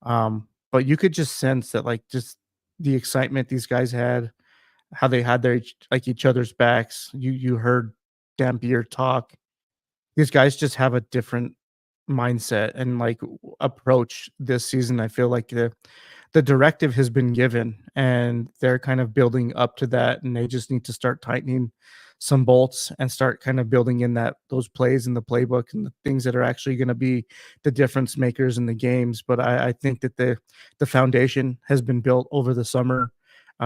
Speaker 5: But you could just sense that, like, just the excitement these guys had, how they had their each other's backs. You heard Dampier talk. These guys just have a different mindset and approach this season. I feel like the directive has been given, and they're kind of building up to that, and they just need to start tightening some bolts and start kind of building in those plays in the playbook and the things that are actually going to be the difference makers in the games. But I think that the foundation has been built over the summer.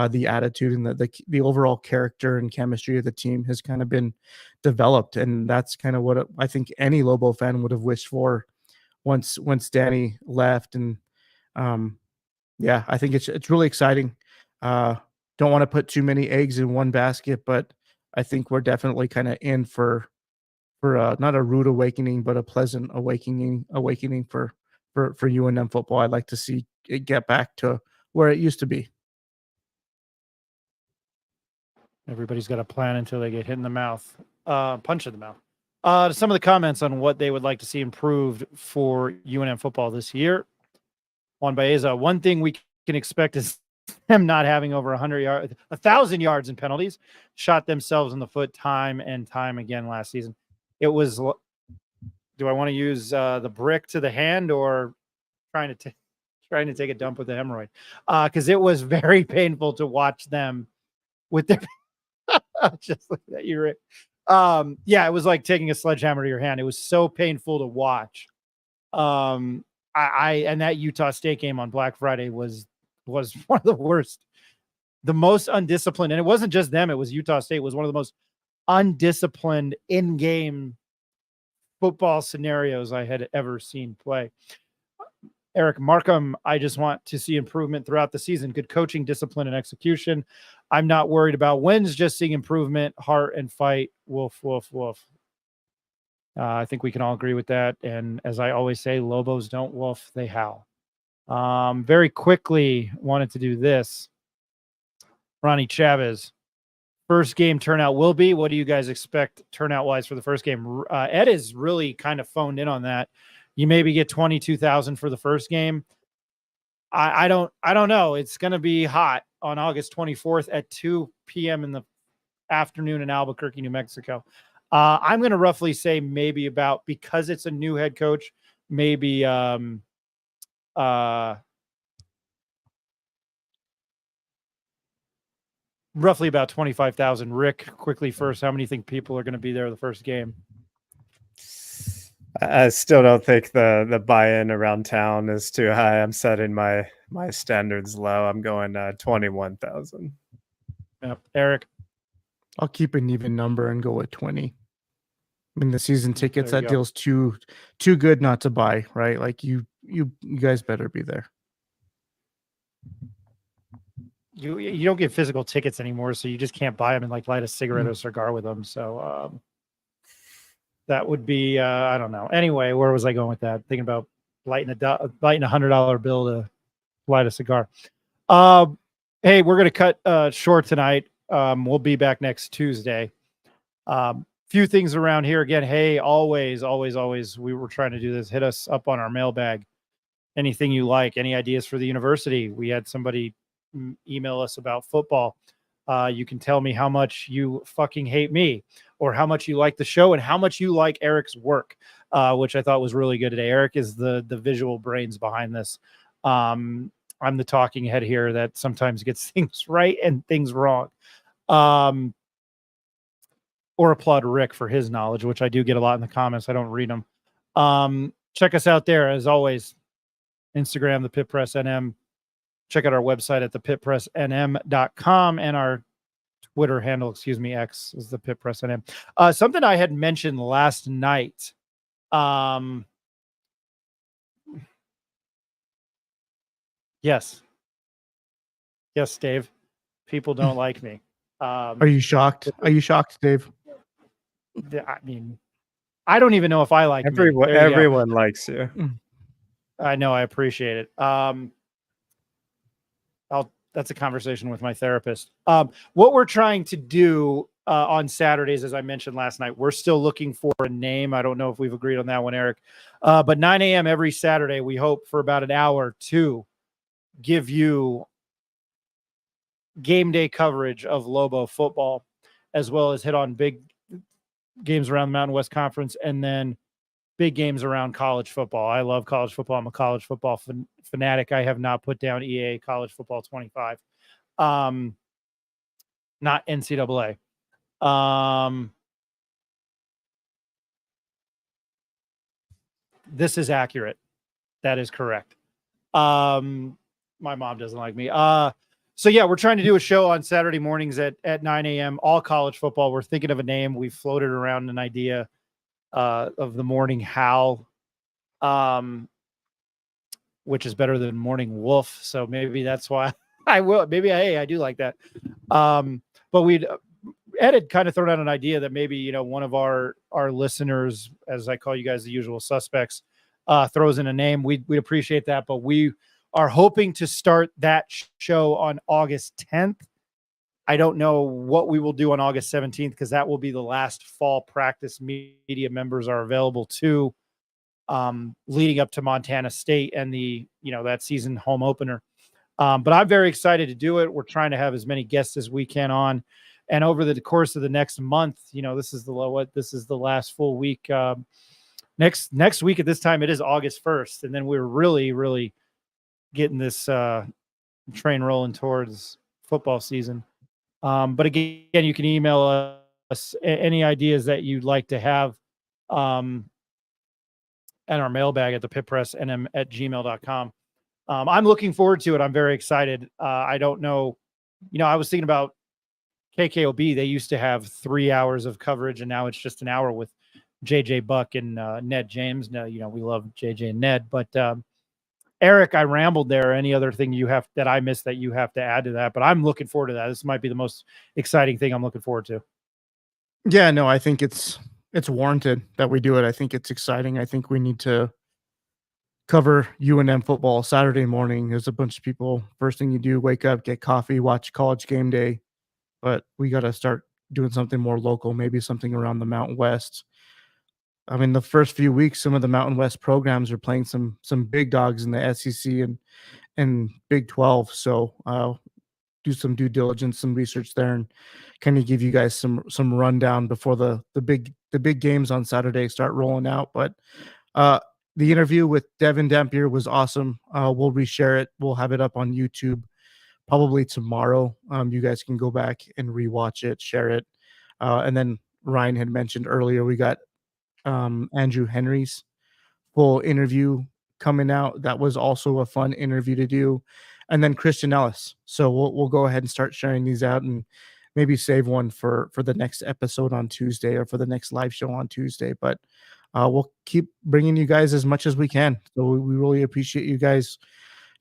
Speaker 5: The attitude and the overall character and chemistry of the team has kind of been developed, and that's kind of what I think any Lobo fan would have wished for once Danny left. And I think it's really exciting. Don't want to put too many eggs in one basket, but I think we're definitely kind of in for not a rude awakening, but a pleasant awakening for UNM football. I'd like to see it get back to where it used to be.
Speaker 3: Everybody's got a plan until they get hit in the mouth, punch in the mouth. Some of the comments on what they would like to see improved for UNM football this year. Juan Baeza, one thing we can expect is them not having over 1,000 yards in penalties. Shot themselves in the foot time and time again last season. It was, do I want to use the brick to the hand or trying to take a dump with the hemorrhoid? Because it was very painful to watch them with their just like that. You're right. Yeah, it was like taking a sledgehammer to your hand. It was so painful to watch. And that Utah State game on Black Friday was one of the worst, the most undisciplined. And it wasn't just them. It was Utah State was one of the most undisciplined in-game football scenarios I had ever seen play. Eric Markham, I just want to see improvement throughout the season. Good coaching, discipline, and execution. I'm not worried about wins, just seeing improvement, heart, and fight. Woof, woof, woof. I think we can all agree with that. And as I always say, Lobos don't woof, they howl. Very quickly, wanted to do this. Ronnie Chavez, first game turnout will be. What do you guys expect turnout-wise for the first game? Ed is really kind of phoned in on that. You maybe get 22,000 for the first game. I don't know. It's going to be hot on August 24th at 2 p.m. in the afternoon in Albuquerque, New Mexico. I'm going to roughly say maybe about, because it's a new head coach, maybe roughly about 25,000. Rick, quickly first, how many think people are going to be there the first game?
Speaker 4: I still don't think the buy-in around town is too high. I'm setting my standards low. I'm going 21,000.
Speaker 3: Yep. Eric,
Speaker 5: I'll keep an even number and go with 20. I mean, the season tickets, that deal's too good not to buy, right? Like you guys better be there.
Speaker 3: You don't get physical tickets anymore, so you just can't buy them and like light a cigarette or cigar with them. So that would be I don't know. Anyway, where was I going with that? Thinking about lighting $100 bill to light a cigar. Hey, we're gonna cut short tonight. We'll be back next Tuesday. Few things around here again. Hey, always, we were trying to do this. Hit us up on our mailbag. Anything you like, any ideas for the university? We had somebody email us about football. You can tell me how much you fucking hate me, or how much you like the show, and how much you like Eric's work, which I thought was really good today. Eric is the visual brains behind this. I'm the talking head here that sometimes gets things right and things wrong. Or applaud Rick for his knowledge, which I do get a lot in the comments. I don't read them. Check us out there as always. Instagram, the Pit Press NM. Check out our website at thepitpressnm.com, and our Twitter handle, X, is the Pit Press NM. Something I had mentioned last night. Yes, Dave. People don't like me.
Speaker 5: Are you shocked? Are you shocked, Dave?
Speaker 3: I mean, I don't even know if I like
Speaker 4: everyone likes you.
Speaker 3: I know. I appreciate it. That's a conversation with my therapist. What we're trying to do on Saturdays, as I mentioned last night, we're still looking for a name. I don't know if we've agreed on that one, Eric. But 9 a.m. every Saturday, we hope for about an hour to give you game day coverage of Lobo football, as well as hit on big games around the Mountain West Conference, and then big games around college football. I love college football. I'm a college football fanatic. I have not put down EA College Football 25. Not NCAA. This is accurate. That is correct. My mom doesn't like me. So yeah, we're trying to do a show on Saturday mornings at 9 a.m. all college football. We're thinking of a name. We've floated around an idea of the Morning Howl, which is better than Morning Wolf. So maybe that's why I will. Maybe I do like that. But Ed had kind of thrown out an idea that maybe, you know, one of our listeners, as I call you guys the usual suspects, throws in a name. We'd appreciate that, but we are hoping to start that show on August 10th. I don't know what we will do on August 17th because that will be the last fall practice media members are available to, leading up to Montana State and the, you know, that season home opener. But I'm very excited to do it. We're trying to have as many guests as we can on, and over the course of the next month, you know, this is the last full week. Next week at this time, it is August 1st, and then we're really getting this train rolling towards football season. But again, you can email us any ideas that you'd like to have at our mailbag at the pitpressnm@gmail.com. I'm looking forward to it. I'm very excited. I don't know, you know, I was thinking about KKOB. They used to have 3 hours of coverage, and now it's just an hour with JJ Buck and Ned James. Now, you know, we love JJ and Ned, but Eric, I rambled there. Any other thing you have that I missed that you have to add to that? But I'm looking forward to that. This might be the most exciting thing I'm looking forward to.
Speaker 5: Yeah, no, I think it's warranted that we do it. I think it's exciting. I think we need to cover UNM football Saturday morning. There's a bunch of people. First thing you do, wake up, get coffee, watch College Game Day. But we got to start doing something more local, maybe something around the Mountain West. I mean, the first few weeks, some of the Mountain West programs are playing some big dogs in the SEC and Big 12. So do some due diligence, some research there, and kind of give you guys some rundown before the big games on Saturday start rolling out. But the interview with Devin Dampier was awesome. We'll reshare it. We'll have it up on YouTube probably tomorrow. You guys can go back and rewatch it, share it. And then Ryan had mentioned earlier, we got Andrew Henry's full interview coming out. That was also a fun interview to do. And then Christian Ellis. So we'll go ahead and start sharing these out and maybe save one for the next episode on Tuesday or for the next live show on Tuesday. But we'll keep bringing you guys as much as we can. So we really appreciate you guys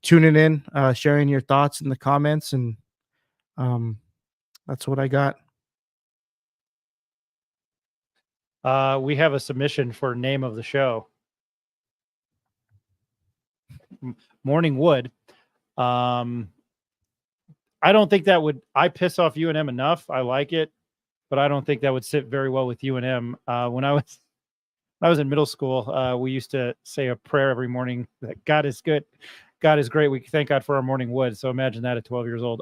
Speaker 5: tuning in, sharing your thoughts in the comments. And that's what I got.
Speaker 3: We have a submission for name of the show. Morning Wood. I don't think that would, I piss off UNM enough. I like it, but I don't think that would sit very well with UNM. When I was in middle school, we used to say a prayer every morning that God is good. God is great. We thank God for our morning wood. So imagine that at 12 years old.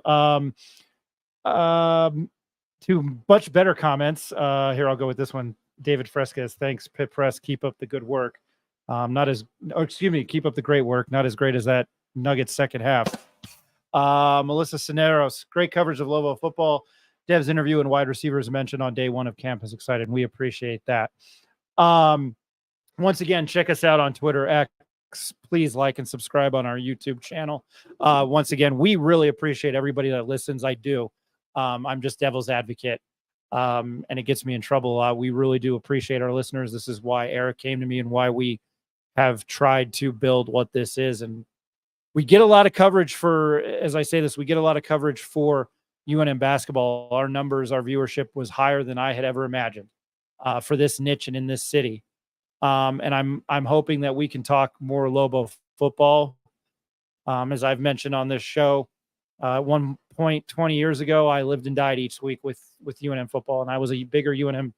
Speaker 3: Two much better comments. Here, I'll go with this one. David Fresquez, thanks, Pit Press. Keep up the good work. Keep up the great work. Not as great as that Nuggets second half. Melissa Cineros, great coverage of Lobo football. Dev's interview and wide receivers mentioned on day one of camp is excited. We appreciate that. Once again, check us out on Twitter, X. Please like and subscribe on our YouTube channel. Once again, we really appreciate everybody that listens. I do. I'm just devil's advocate. And it gets me in trouble a lot. We really do appreciate our listeners. This is why Eric came to me and why we have tried to build what this is. And we get a lot of coverage for, as I say this, we get a lot of coverage for UNM basketball. Our numbers, our viewership was higher than I had ever imagined for this niche and in this city. And I'm hoping that we can talk more Lobo football. As I've mentioned on this show, at one point 20 years ago, I lived and died each week with UNM football, and I was a bigger UNM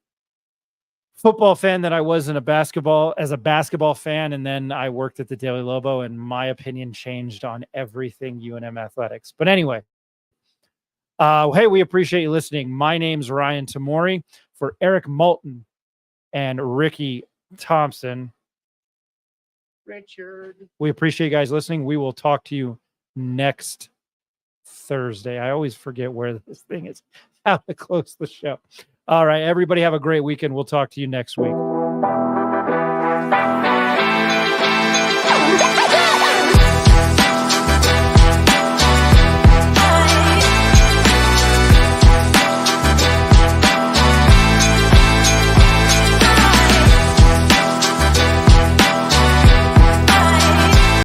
Speaker 3: football fan than I was as a basketball fan. And then I worked at the Daily Lobo, and my opinion changed on everything UNM athletics. But anyway, hey, we appreciate you listening. My name's Ryan Tamori. For Eric Moulton and Ricky Thompson, Richard, we appreciate you guys listening. We will talk to you next Thursday. I always forget where this thing is, how to close the show. All right, everybody have a great weekend. We'll talk to you next week.